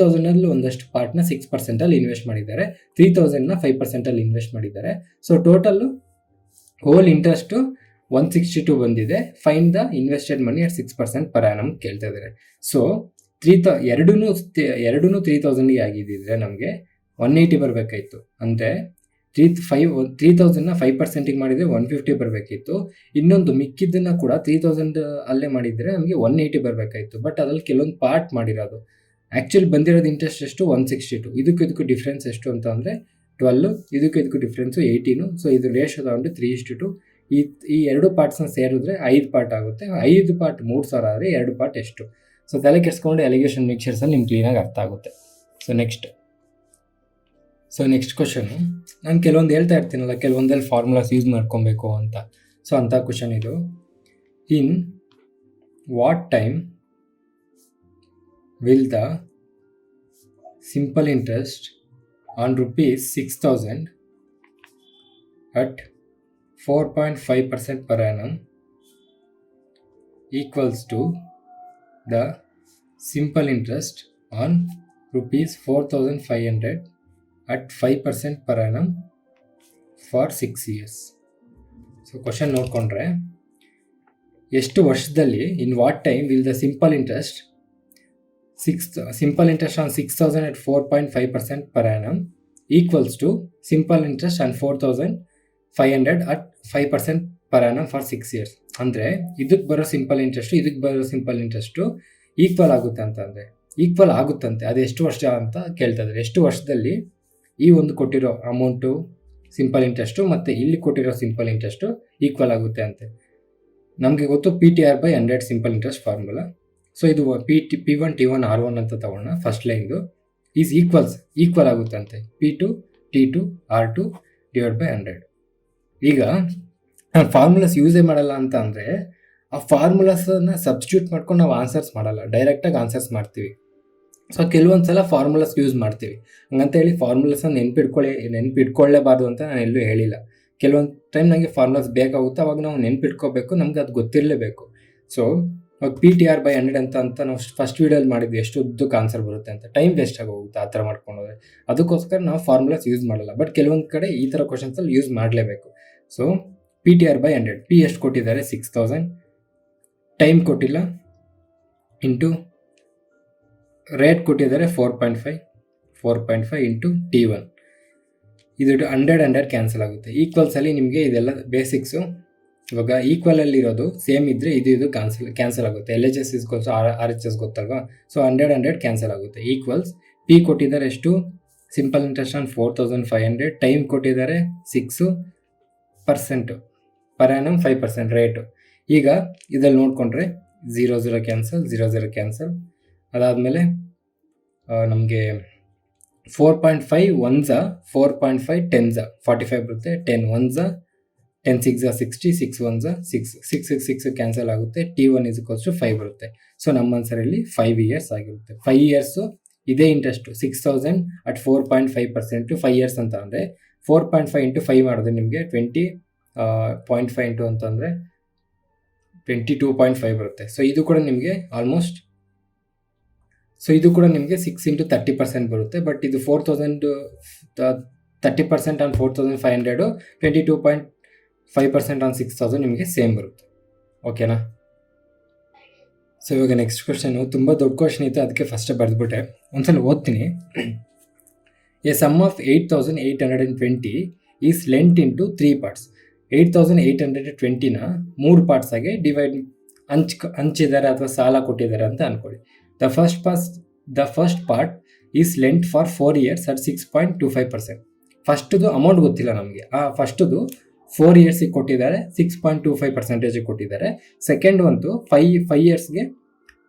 ಒಂದಷ್ಟು ಪಾರ್ಟ್ನ 6% ಇನ್ವೆಸ್ಟ್ ಮಾಡಿದ್ದಾರೆ, 3000ನ 5% ಇನ್ವೆಸ್ಟ್ ಮಾಡಿದ್ದಾರೆ. ಸೊ ಟೋಟಲ್ಲು ಹೋಲ್ ಇಂಟ್ರೆಸ್ಟು 162 ಬಂದಿದೆ. Find the invested money at 6% per annum ಕೇಳ್ತಾ ಇದ್ದಾರೆ. ಸೊ ಎರಡೂ 3000ಗೆ ಆಗಿದ್ದಿದ್ರೆ ನಮಗೆ 180 ಬರಬೇಕಾಯಿತು. ಅಂದರೆ 3000ನ 5%ಗೆ ಮಾಡಿದರೆ 150 ಬರಬೇಕಿತ್ತು. ಇನ್ನೊಂದು ಮಿಕ್ಕಿದ್ದನ್ನು ಕೂಡ 3000 ಅಲ್ಲೇ ಮಾಡಿದರೆ ನಮಗೆ 180 ಬರಬೇಕಾಯಿತು. ಬಟ್ ಅದ್ರಲ್ಲಿ ಕೆಲವೊಂದು ಪಾರ್ಟ್ ಮಾಡಿರೋದು. ಆ್ಯಕ್ಚುಲಿ ಬಂದಿರೋದು ಇಂಟ್ರೆಸ್ಟ್ ಎಷ್ಟು 162. ಇದಕ್ಕೂ ಡಿಫ್ರೆನ್ಸ್ ಎಷ್ಟು ಅಂತ ಅಂದರೆ 12, ಇದಕ್ಕೂ ಡಿಫ್ರೆನ್ಸು 18. ಸೊ ಇದು ರೇಷೋ ತಗೊಂಡು 3:2. ಈ ಎರಡು ಪಾರ್ಟ್ಸ್ನ ಸೇರಿದ್ರೆ 5 ಪಾರ್ಟ್ ಆಗುತ್ತೆ. 5 ಪಾರ್ಟ್ 3000 ಆದರೆ 2 ಪಾರ್ಟ್ ಎಷ್ಟು? ಸೊ ತಲೆ ಕೆಡಿಸ್ಕೊಂಡು ಅಲಿಗೇಷನ್ ಮಿಕ್ಸರ್ಸಲ್ಲಿ ನಿಮ್ಗೆ ಕ್ಲೀನಾಗಿ ಅರ್ಥ ಆಗುತ್ತೆ. ಸೊ ನೆಕ್ಸ್ಟ್ ಕ್ವಶನು, ನಾನು ಕೆಲವೊಂದು ಹೇಳ್ತಾ ಇರ್ತೀನಲ್ಲ, ಕೆಲವೊಂದಲ್ಲಿ ಫಾರ್ಮುಲಾಸ್ ಯೂಸ್ ಮಾಡ್ಕೊಬೇಕು ಅಂತ. ಸೊ ಅಂಥ ಕ್ವಶನ್ ಇದು. In what time will the simple interest on ₹6,000 at 4.5% per annum equals to the simple interest on ₹4,500 at 5% per annum for 6 years. So question ನೋಡಿಕೊಂಡ್ರೆ, ಎಷ್ಟು ವರ್ಷದಲ್ಲಿ, in what time will the simple interest on 6,000 at 4.5% per annum equals to simple interest on 4,500 at 5% per annum for 6 years. ಅಂದರೆ ಇದಕ್ಕೆ ಬರೋ simple interest equal ಆಗುತ್ತಂತೆ. ಅದು ಎಷ್ಟು ವರ್ಷ ಅಂತ ಕೇಳ್ತಾ ಇದ್ದಾರೆ. ಎಷ್ಟು ವರ್ಷದಲ್ಲಿ ಈ ಒಂದು ಕೊಟ್ಟಿರೋ ಅಮೌಂಟು ಸಿಂಪಲ್ ಇಂಟ್ರೆಸ್ಟು ಮತ್ತು ಇಲ್ಲಿ ಕೊಟ್ಟಿರೋ ಸಿಂಪಲ್ ಇಂಟ್ರೆಸ್ಟು ಈಕ್ವಲ್ ಆಗುತ್ತೆ ಅಂತೆ. ನಮಗೆ ಗೊತ್ತು PTR/100 simple interest formula. So ಇದು P1 T1 R1 ಅಂತ ತಗೊಳ್ಳೋಣ. ಫಸ್ಟ್ ಲೈನ್ದು ಈಸ್ ಈಕ್ವಲ್ ಆಗುತ್ತಂತೆ P2 T2 R2 /100. ಈಗ ನಾನು ಫಾರ್ಮುಲಾಸ್ ಯೂಸೇ ಮಾಡಲ್ಲ ಅಂತ ಅಂದರೆ ಆ ಫಾರ್ಮುಲಾಸನ್ನು ಸಬ್ಸ್ಟಿಟ್ಯೂಟ್ ಮಾಡ್ಕೊಂಡು ನಾವು ಆನ್ಸರ್ಸ್ ಮಾಡಲ್ಲ, ಡೈರೆಕ್ಟಾಗಿ ಆನ್ಸರ್ಸ್ ಮಾಡ್ತೀವಿ. ಸೊ ಕೆಲವೊಂದು ಸಲ ಫಾರ್ಮುಲಾಸ್ ಯೂಸ್ ಮಾಡ್ತೀವಿ. ಹಂಗಂತ ಹೇಳಿ ಫಾರ್ಮುಲಾಸನ್ನು ನೆನ್ಪಿಟ್ಕೊಳ್ಳೇಬಾರ್ದು ಅಂತ ನಾನು ಎಲ್ಲೂ ಹೇಳಿಲ್ಲ. ಕೆಲವೊಂದು ಟೈಮ್ ನನಗೆ ಫಾರ್ಮುಲಾಸ್ ಬೇಕಾಗುತ್ತೆ, ಅವಾಗ ನಾವು ನೆನ್ಪಿಟ್ಕೋಬೇಕು, ನಮ್ಗೆ ಅದು ಗೊತ್ತಿರಲೇಬೇಕು. ಸೊ ಇವಾಗ PTR/100 ಅಂತ ನಾವು ಫಸ್ಟ್ ವೀಡಿಯೋಲ್ಲಿ ಮಾಡಿದ್ವಿ, ಎಷ್ಟು ಉದ್ದಕ್ಕೆ ಆನ್ಸರ್ ಬರುತ್ತೆ ಅಂತ. ಟೈಮ್ ವೇಸ್ಟ್ ಆಗೋಗುತ್ತೆ ಆ ಥರ ಮಾಡ್ಕೊಂಡೋದ್ರೆ. ಅದಕ್ಕೋಸ್ಕರ ನಾವು ಫಾರ್ಮುಲಾಸ್ ಯೂಸ್ ಮಾಡಲ್ಲ. ಬಟ್ ಕೆಲವೊಂದು ಕಡೆ ಈ ಥರ ಕ್ವಶನ್ಸಲ್ಲಿ ಯೂಸ್ ಮಾಡಲೇಬೇಕು. ಸೊ PTR/100, P ಎಷ್ಟು ಕೊಟ್ಟಿದ್ದಾರೆ 6,000, ಟೈಮ್ ಕೊಟ್ಟಿಲ್ಲ, ಇಂಟು ರೇಟ್ ಕೊಟ್ಟಿದ್ದಾರೆ 4.5 ಇಂಟು T1. ಇದು 100 ಕ್ಯಾನ್ಸಲ್ ಆಗುತ್ತೆ. ಈಕ್ವಲ್ಸಲ್ಲಿ ನಿಮಗೆ ಇದೆಲ್ಲ ಬೇಸಿಕ್ಸು. ಇವಾಗ ಈಕ್ವಲಲ್ಲಿರೋದು ಸೇಮ್ ಇದ್ದರೆ ಇದು ಕ್ಯಾನ್ಸಲ್ ಆಗುತ್ತೆ. LHS ಇಸ್ಕೊಲ್ಸು RHS ಗೊತ್ತಲ್ವಾ? ಸೊ 100 ಕ್ಯಾನ್ಸಲ್ ಆಗುತ್ತೆ. ಈಕ್ವಲ್ಸ್ P ಕೊಟ್ಟಿದ್ದಾರೆ ಎಷ್ಟು, ಸಿಂಪಲ್ ಇಂಟ್ರೆಸ್ಟ್ ಆನ್ 4,500, ಟೈಮ್ ಕೊಟ್ಟಿದ್ದಾರೆ 6% ಪರ್ ಆ್ಯನಮ್ 5% ರೇಟು. ಈಗ ಇದಲ್ಲಿ ನೋಡಿಕೊಂಡ್ರೆ 0 ಕ್ಯಾನ್ಸಲ್. ಅದಾದಮೇಲೆ ನಮಗೆ 4.5 1 4.5 10 45 ಬರುತ್ತೆ. 10 1 10 6 60 6 1 6 ಕ್ಯಾನ್ಸಲ್ ಆಗುತ್ತೆ. T1 = 5 ಬರುತ್ತೆ. ಸೊ ನಮ್ಮ ಆನ್ಸರಲ್ಲಿ 5 ಇಯರ್ಸ್ ಆಗಿರುತ್ತೆ. 5 ಇಯರ್ಸು ಇದೇ ಇಂಟ್ರೆಸ್ಟು 6,000 at 4.5% 5 ಇಯರ್ಸ್ ಅಂತ ಅಂದರೆ 4.5 ಇಂಟು 5 ಮಾಡಿದ್ರೆ ನಿಮಗೆ 20.5 ಇಂಟು ಅಂತಂದರೆ 22.5 ಬರುತ್ತೆ. ಸೊ ಇದು ಕೂಡ ನಿಮಗೆ ಆಲ್ಮೋಸ್ಟ್ 6 ಇಂಟು 30% ಬರುತ್ತೆ. ಬಟ್ ಇದು 30% ಆನ್ 4,500 22.5% ಆನ್ 6,000 ನಿಮಗೆ ಸೇಮ್ ಬರುತ್ತೆ. ಓಕೆನಾ? ಸೊ ಇವಾಗ ನೆಕ್ಸ್ಟ್ ಕ್ವಶನು ತುಂಬ ದೊಡ್ಡ ಕ್ವಶನ್ ಇತ್ತು, ಅದಕ್ಕೆ ಫಸ್ಟೇ ಬರೆದ್ಬಿಟ್ಟೆ. ಒಂದ್ಸಲ ಓದ್ತೀನಿ. A sum of 8,820 is lent into 3 parts. 8,820ನ 3 ಪಾರ್ಟ್ಸಾಗಿ ಹಂಚಿದ್ದಾರೆ ಅಥವಾ ಸಾಲ ಕೊಟ್ಟಿದ್ದಾರೆ ಅಂತ ಅಂದ್ಕೊಳ್ಳಿ. The first part is lent for 4 years at 6.25%. ಫಸ್ಟ್ದು ಅಮೌಂಟ್ ಗೊತ್ತಿಲ್ಲ ನಮಗೆ. ಫಸ್ಟ್ದು 4 yearsಗೆ ಕೊಟ್ಟಿದ್ದಾರೆ, 6.25% ಕೊಟ್ಟಿದ್ದಾರೆ. ಸೆಕೆಂಡ್ ಒಂದು 5 yearsಗೆ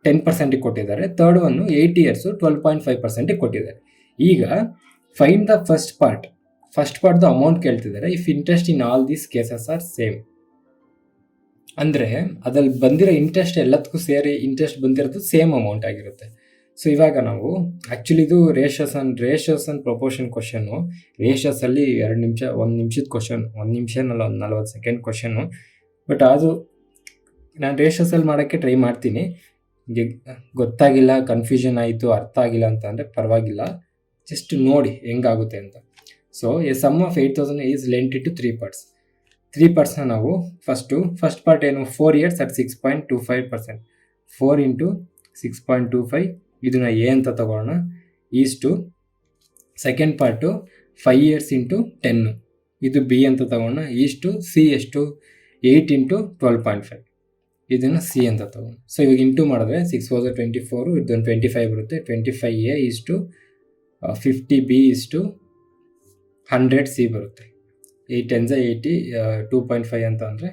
10% ಕೊಟ್ಟಿದ್ದಾರೆ. ಥರ್ಡ್ ಒನ್ 8 years 12.5% ಕೊಟ್ಟಿದ್ದಾರೆ. ಈಗ ಫೈಂಡ್ ದ ಫಸ್ಟ್ ಪಾರ್ಟ್ದು ಅಮೌಂಟ್ ಕೇಳ್ತಿದ್ದಾರೆ. If interest in all these cases are same. ಅಂದರೆ ಅದ್ರಲ್ಲಿ ಬಂದಿರೋ ಇಂಟ್ರೆಸ್ಟ್ ಎಲ್ಲದಕ್ಕೂ ಸೇರಿ ಇಂಟ್ರೆಸ್ಟ್ ಬಂದಿರೋದು ಸೇಮ್ ಅಮೌಂಟ್ ಆಗಿರುತ್ತೆ. ಸೊ ಇವಾಗ ನಾವು ಆ್ಯಕ್ಚುಲಿ ಇದು ರೇಷಿಯೋಸ್ ಆ್ಯಂಡ್ ಪ್ರೊಪೋರ್ಷನ್ ಕ್ವಶನ್ನು. ರೇಷಿಯೋಸಲ್ಲಿ 2 ನಿಮಿಷ 1 ನಿಮಿಷದ ಕ್ವಶನ್, 1 ನಿಮಿಷನಲ್ಲ, ಒಂದು 40 ಸೆಕೆಂಡ್ ಕ್ವಶನ್ನು. ಬಟ್ ಅದು ನಾನು ರೇಷಿಯೋಸಲ್ಲಿ ಮಾಡೋಕ್ಕೆ ಟ್ರೈ ಮಾಡ್ತೀನಿ. ಗೊತ್ತಾಗಿಲ್ಲ, ಕನ್ಫ್ಯೂಷನ್ ಆಯಿತು, ಅರ್ಥ ಆಗಿಲ್ಲ ಅಂತ ಅಂದರೆ ಪರವಾಗಿಲ್ಲ, ಜಸ್ಟ್ ನೋಡಿ ಹೆಂಗಾಗುತ್ತೆ ಅಂತ. So a sum of 8,000 is lent into 3 parts. 3 partsನ ನಾವು ಫಸ್ಟ್ ಪಾರ್ಟ್ ಏನು, 4 years at 6.25%. 4 into 6.25 ಇದನ್ನ ಎ ಅಂತ ತಗೊಳ್ಳೋಣ. Is to second part 5 years into 10 ಇದು ಬಿ ಅಂತ ತಗೊಳ್ಳೋಣ. ಈಸ್ಟು ಸಿ ಎಷ್ಟು, 8 into 12.5 ಇದನ್ನು ಸಿ ಅಂತ ತಗೊಳ್ಳೋಣ. ಸೊ ಇವಾಗ ಇಂಟು ಮಾಡಿದ್ರೆ 6 4 24 ಇದೊಂದು 25 ಬರುತ್ತೆ. 25A is to 50B is to 100C ಬರುತ್ತೆ. 8 10 80 2.5 ಅಂತ ಅಂದರೆ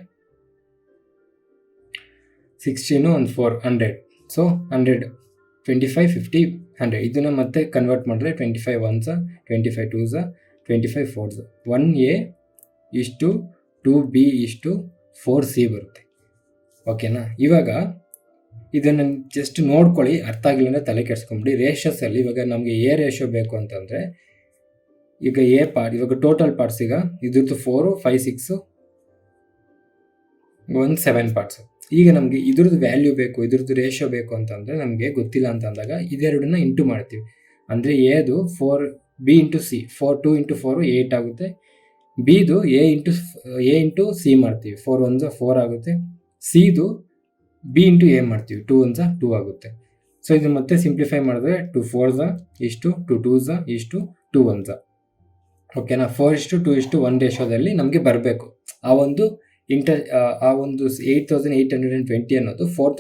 16 ಒಂದು 4 100. ಸೊ 100 25 50 100 ಇದನ್ನು ಮತ್ತೆ ಕನ್ವರ್ಟ್ ಮಾಡಿದ್ರೆ 25 1s 25 2s 25 4s 1A ಇಷ್ಟು 2B ಇಷ್ಟು 4C ಬರುತ್ತೆ. ಓಕೆನಾ? ಇವಾಗ ಇದನ್ನು ಜಸ್ಟ್ ನೋಡ್ಕೊಳ್ಳಿ, ಅರ್ಥ ಆಗಿಲ್ಲ ಅಂದರೆ ತಲೆ ಕೆಡಿಸ್ಕೊಂಬಿಡಿ. ರೇಷಿಯೋಸಲ್ಲಿ ಇವಾಗ ನಮಗೆ ಎ ರೇಷಿಯೋ ಬೇಕು ಅಂತಂದರೆ ಈಗ ಎ ಪಾರ್ಟ್, ಇವಾಗ ಟೋಟಲ್ ಪಾರ್ಟ್ಸ್ ಈಗ ಇದ್ರದ್ದು 4 5 6 1 7 parts. ಈಗ ನಮಗೆ ಇದ್ರದ್ದು ವ್ಯಾಲ್ಯೂ ಬೇಕು, ಇದ್ರದ್ದು ರೇಷಿಯೋ ಬೇಕು ಅಂತಂದರೆ ನಮಗೆ ಗೊತ್ತಿಲ್ಲ ಅಂತ ಅಂದಾಗ ಇದೆರಡನ್ನ ಇಂಟು ಮಾಡ್ತೀವಿ. ಅಂದರೆ ಎದು 4 B ಇಂಟು ಸಿ 2 into 4 8 ಆಗುತ್ತೆ. ಬಿದು ಎ ಇಂಟು ಸಿ ಮಾಡ್ತೀವಿ, 4 1s 4 ಆಗುತ್ತೆ. ಸಿದು ಬಿ ಇಂಟು ಎ ಮಾಡ್ತೀವಿ, 2 1s 2 ಆಗುತ್ತೆ. ಸೊ ಇದು ಮತ್ತೆ ಸಿಂಪ್ಲಿಫೈ ಮಾಡಿದ್ರೆ 2 4s ಇಷ್ಟು 2 2s ಇಷ್ಟು 2 1s. ಓಕೆನಾ? 4:2:1 ರೇಷಿಯೋದಲ್ಲಿ ನಮಗೆ ಬರಬೇಕು. ಆ ಒಂದು 8,820 ಅನ್ನೋದು 4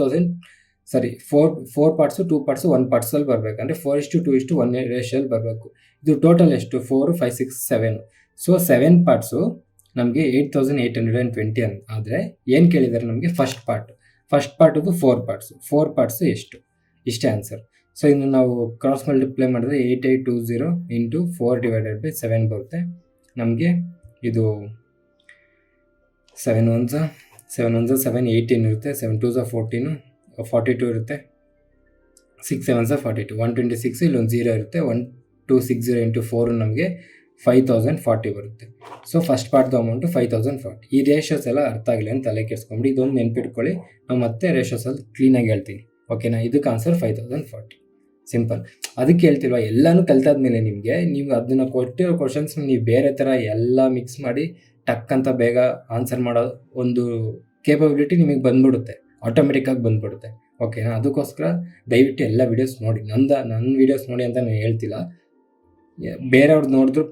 parts 2 parts 1 partsಲ್ಲಿ ಬರಬೇಕು. ಅಂದರೆ 4:2:1 ರೇಷಿಯೋಲ್ಲಿ ಬರಬೇಕು. ಇದು ಟೋಟಲ್ ಎಷ್ಟು, 4 5 6 7. ಸೊ 7 parts ನಮಗೆ 8,820 ಆದರೆ ಏನು ಕೇಳಿದ್ದಾರೆ ನಮಗೆ, ಫಸ್ಟ್ ಪಾರ್ಟದು 4 parts ಎಷ್ಟು, ಇಷ್ಟೇ ಆನ್ಸರ್. ಸೊ ಇನ್ನು ನಾವು ಕ್ರಾಸ್ ಮಲ್ಟಿಪ್ಲೈ ಮಾಡಿದ್ರೆ 8820 ಇಂಟು 4/7 ಬರುತ್ತೆ. ನಮಗೆ ಇದು 7 1s 7 18 ಇರುತ್ತೆ, 7 2s 14 42 ಇರುತ್ತೆ, 6 7s 42 126. ಇಲ್ಲೊಂದು 0 ಇರುತ್ತೆ, 1260 ಇಂಟು 4 ನಮಗೆ 5040 ಬರುತ್ತೆ. ಸೊ ಫಸ್ಟ್ ಪಾರ್ಟ್ದು ಅಮೌಂಟು 5040. ಈ ರೇಷಿಯೋಸ್ ಎಲ್ಲ ಅರ್ಥ ಆಗಲಿ ಅಂತ ತಲೆ ಕೆಡಿಸ್ಕೊಂಬಿಡಿ. ಇದೊಂದು ನೆನ್ಪಿಟ್ಕೊಳ್ಳಿ, ನಾವು ಮತ್ತೆ ರೇಷಿಯೋಸಲ್ಲಿ ಕ್ಲೀನಾಗಿ ಹೇಳ್ತೀನಿ. ಓಕೆನಾ? ಇದಕ್ಕೆ ಆನ್ಸರ್ 5040. ಸಿಂಪಲ್. ಅದಕ್ಕೆ ಹೇಳ್ತಿಲ್ವ, ಎಲ್ಲನೂ ಕಲ್ತಾದ್ಮೇಲೆ ನೀವು ಅದನ್ನು ಕೊಟ್ಟಿರೋ ಕ್ವಶನ್ಸ್ನ ನೀವು ಬೇರೆ ಥರ ಎಲ್ಲ ಮಿಕ್ಸ್ ಮಾಡಿ ಟಕ್ ಅಂತ ಬೇಗ ಆನ್ಸರ್ ಮಾಡೋ ಒಂದು ಕೇಪಬಿಲಿಟಿ ನಿಮಗೆ ಬಂದ್ಬಿಡುತ್ತೆ, ಆಟೋಮೆಟಿಕ್ಕಾಗಿ ಬಂದ್ಬಿಡುತ್ತೆ. ಓಕೆನಾ? ಅದಕ್ಕೋಸ್ಕರ ದಯವಿಟ್ಟು ಎಲ್ಲ ವೀಡಿಯೋಸ್ ನೋಡಿ. ನನ್ನ ವೀಡಿಯೋಸ್ ನೋಡಿ ಅಂತ ನಾನು ಹೇಳ್ತಿಲ್ಲ, ಬೇರೆಯವ್ರದ್ದು ನೋಡಿದ್ರೂ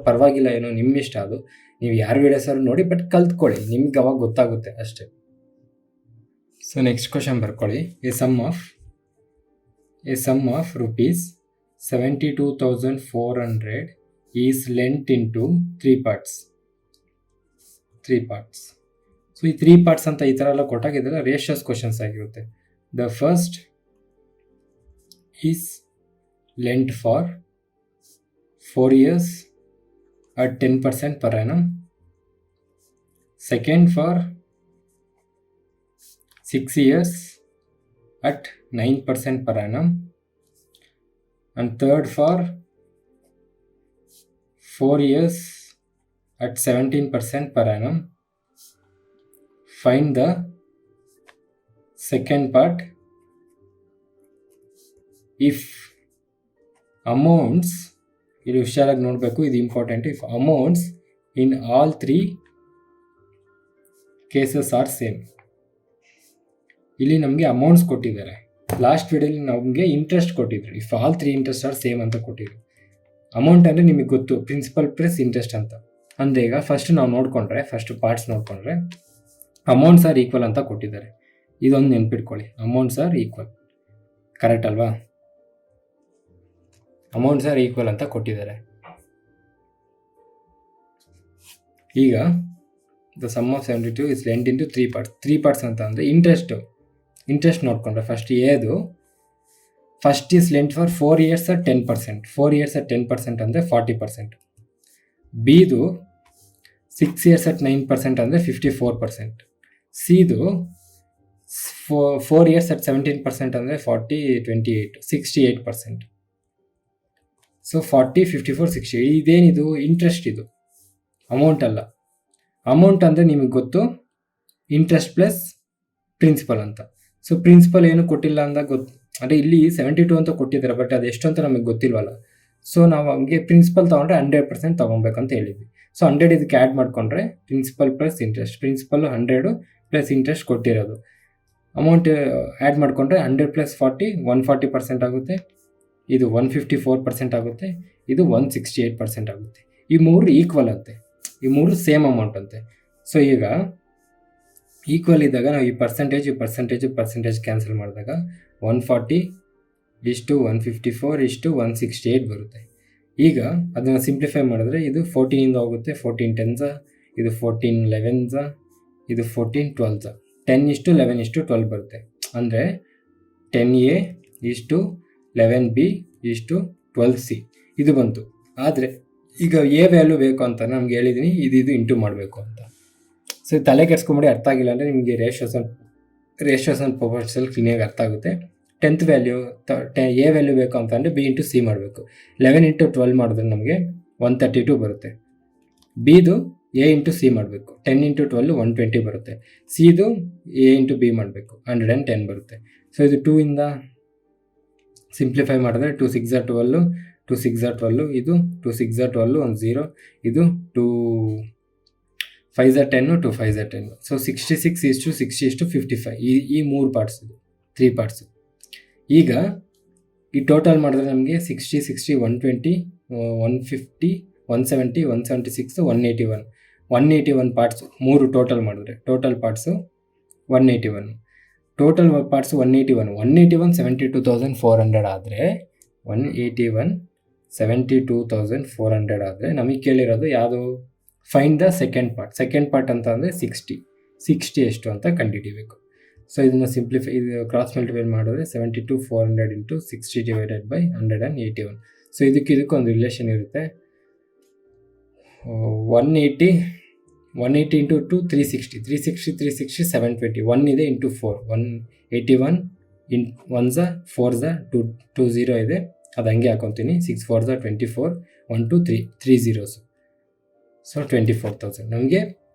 ಪರವಾಗಿಲ್ಲ ಏನೋ ನಿಮ್ಮ ಇಷ್ಟ. ಅದು ನೀವು ಯಾರು ವೀಡಿಯೋಸಾದ್ರು ನೋಡಿ, ಬಟ್ ಕಲ್ತ್ಕೊಳ್ಳಿ, ನಿಮ್ಗೆ ಅವಾಗ ಗೊತ್ತಾಗುತ್ತೆ ಅಷ್ಟೇ. ಸೊ ನೆಕ್ಸ್ಟ್ ಕ್ವಶನ್ ಬರ್ಕೊಳ್ಳಿ. A sum of rupees 72,400 is lent into 3 parts. So ಈ 3 parts ಅಂತ ಈ ಥರ ಎಲ್ಲ ಕೊಟ್ಟಾಗಿದ್ದಲ್ಲ ರೇಷಿಯೋಸ್ ಕ್ವಶನ್ಸ್ ಆಗಿರುತ್ತೆ. The first is lent for 4 years at 10% per annum. Second for 6 years at 9% per annum. And third for 4 years at 17% per annum. Find the second part. If amounts, ಇದು ಹುಷಾರಾಗಿ ನೋಡಬೇಕು, ಇದು important. If amounts in all 3 cases are same. ಇಲ್ಲಿ ನಮಗೆ amounts ಕೊಟ್ಟಿದ್ದಾರೆ. Last ವಿಡಿಯೋಲಿ ನಮಗೆ interest ಕೊಟ್ಟಿದ್ರು. If all 3 interest are same ಅಂತ ಕೊಟ್ಟಿದ್ರು. ಅಮೌಂಟ್ ಅಂದರೆ ನಿಮಗೆ ಗೊತ್ತು, ಪ್ರಿನ್ಸಿಪಲ್ ಪ್ಲಸ್ ಇಂಟ್ರೆಸ್ಟ್ ಅಂತ. ಅಂದರೆ ಈಗ ಫಸ್ಟ್ ಪಾರ್ಟ್ಸ್ ನೋಡ್ಕೊಂಡ್ರೆ ಅಮೌಂಟ್ಸ್ ಆರ್ ಈಕ್ವಲ್ ಅಂತ ಕೊಟ್ಟಿದ್ದಾರೆ. ಇದೊಂದು ನೆನ್ಪಿಟ್ಕೊಳ್ಳಿ, ಅಮೌಂಟ್ಸ್ ಆರ್ ಈಕ್ವಲ್. ಕರೆಕ್ಟ್ ಅಲ್ವಾ? ಅಮೌಂಟ್ಸ್ ಆರ್ ಈಕ್ವಲ್ ಅಂತ ಕೊಟ್ಟಿದ್ದಾರೆ. ಈಗ the sum of 72 is lent into 3 parts. 3 parts ಅಂತ ಅಂದರೆ ಇಂಟ್ರೆಸ್ಟ್ ನೋಡಿಕೊಂಡ್ರೆ first is lent for 4 years at 10%. 4 years at 10% ಅಂದರೆ 40%. ಬಿದು 6 years at 9% ಅಂದರೆ 54%. ಸಿದು 4 years at 17% ಅಂದರೆ 68%. ಸೊ 40, 54, 68 ಇದೇನಿದು ಇಂಟ್ರೆಸ್ಟ್, ಇದು ಅಮೌಂಟ್ ಅಲ್ಲ. ಅಮೌಂಟ್ ಅಂದರೆ ನಿಮಗೆ ಗೊತ್ತು ಇಂಟ್ರೆಸ್ಟ್ ಪ್ಲಸ್ ಪ್ರಿನ್ಸಿಪಲ್ ಅಂತ. ಸೊ ಪ್ರಿನ್ಸಿಪಲ್ ಏನು ಕೊಟ್ಟಿಲ್ಲ ಅಂತ ಗೊತ್ತು, ಅಂದರೆ ಇಲ್ಲಿ 72 ಅಂತ ಕೊಟ್ಟಿದ್ದಾರೆ, ಬಟ್ ಅದು ಎಷ್ಟು ಅಂತ ನಮಗೆ ಗೊತ್ತಿಲ್ವಲ್ಲ. ಸೊ ನಾವು ಹಂಗೆ ಪ್ರಿನ್ಸಿಪಲ್ ತೊಗೊಂಡ್ರೆ 100% ತೊಗೊಬೇಕಂತ ಹೇಳಿದ್ವಿ. ಸೊ 100 ಇದಕ್ಕೆ ಆ್ಯಡ್ ಮಾಡಿಕೊಂಡ್ರೆ principal plus interest, principal 100 plus interest ಕೊಟ್ಟಿರೋದು, ಅಮೌಂಟ್ ಆ್ಯಡ್ ಮಾಡಿಕೊಂಡ್ರೆ 100 + 40 140% ಆಗುತ್ತೆ, ಇದು 154% ಆಗುತ್ತೆ, ಇದು 168% ಆಗುತ್ತೆ. ಈ ಮೂರು ಈಕ್ವಲ್ ಅಂತೆ, ಈ ಮೂರು ಸೇಮ್ ಅಮೌಂಟ್ ಅಂತೆ. ಸೊ ಈಗ ಈಕ್ವಲ್ ಇದ್ದಾಗ ನಾವು ಈ ಪರ್ಸೆಂಟೇಜ್ ಕ್ಯಾನ್ಸಲ್ ಮಾಡಿದಾಗ 140:154:168 ಬರುತ್ತೆ. ಈಗ ಅದನ್ನು ಸಿಂಪ್ಲಿಫೈ ಮಾಡಿದ್ರೆ ಇದು 14 ಹೋಗುತ್ತೆ, 14 10s, ಇದು 14 11s, ಇದು 14 12s, 10:11:12 ಬರುತ್ತೆ. ಅಂದರೆ 10A:11B:12C ಇದು ಬಂತು. ಆದರೆ ಈಗ ಎ ವ್ಯಾಲ್ಯೂ ಬೇಕು ಅಂತ ನಮ್ಗೆ ಹೇಳಿದ್ದೀನಿ, ಇದು ಇಂಟು ಮಾಡಬೇಕು ಅಂತ. ಸೊ ತಲೆ ಕೆಡ್ಸ್ಕೊಂಬಿಡಿ, ಅರ್ಥ ಆಗಿಲ್ಲ ಅಂದರೆ ನಿಮಗೆ ರೇಷಿಯೋಸ್ ಆ್ಯಂಡ್ ಪ್ರೊಪೋರ್ಷನ್ಸ್ ಕ್ಲೀನಾಗಿ ಅರ್ಥ ಆಗುತ್ತೆ. 10th ವ್ಯಾಲ್ಯೂ ಎ ವ್ಯಾಲ್ಯೂ ಬೇಕು ಅಂತ ಅಂದರೆ B × C ಮಾಡಬೇಕು. 11 × 12 ಮಾಡಿದ್ರೆ ನಮಗೆ 132 ಬರುತ್ತೆ. ಬಿದು A × C ಮಾಡಬೇಕು, 10 × 12 120 ಬರುತ್ತೆ. ಸಿದು A × B ಮಾಡಬೇಕು, 110 ಬರುತ್ತೆ. ಸೊ ಇದು 2 ಇಂದ ಸಿಂಪ್ಲಿಫೈ ಮಾಡಿದ್ರೆ 2 6 12, 2 6 12, ಇದು 2 6 12 1 0, ಇದು 2 5 10, 2 5 10. ಸೊ 66:60:55 ಈ 3 ಪಾರ್ಟ್ಸ್, ಇದು 3 ಪಾರ್ಟ್ಸ್. ಈಗ ಈ ಟೋಟಲ್ ಮಾಡಿದ್ರೆ ನಮಗೆ 60 60 120 150 170 176 181 ಪಾರ್ಟ್ಸು, 3 ಟೋಟಲ್ ಮಾಡಿದ್ರೆ ಟೋಟಲ್ ಪಾರ್ಟ್ಸು 181. ಟೋಟಲ್ ಪಾರ್ಟ್ಸು 181 72,400 ಆದರೆ 181 72,400 ಆದರೆ ನಮಗೆ ಕೇಳಿರೋದು ಯಾವುದು? ಫೈಂಡ್ ದ ಸೆಕೆಂಡ್ ಪಾರ್ಟ್ ಅಂತ ಅಂದರೆ 60 ಎಷ್ಟು ಅಂತ ಕಂಡುಹಿಡಿಬೇಕು. ಸೊ ಇದನ್ನು ಇದು ಕ್ರಾಸ್ ಮಲ್ಟಿಪ್ಲೈ ಮಾಡಿದ್ರೆ 72,400 × 60 / 181. ಸೊ ಇದಕ್ಕೆ ಒಂದು ರಿಲೇಷನ್ ಇರುತ್ತೆ. 180 × 2 360 720, 1 ಇದೆ × 4 181 1s 4s 20 ಇದೆ, ಅದು ಹಂಗೆ ಹಾಕೊತೀನಿ. 6 4s 24 1 2 3 zeros. ಸೊ 24,000 ನಮಗೆ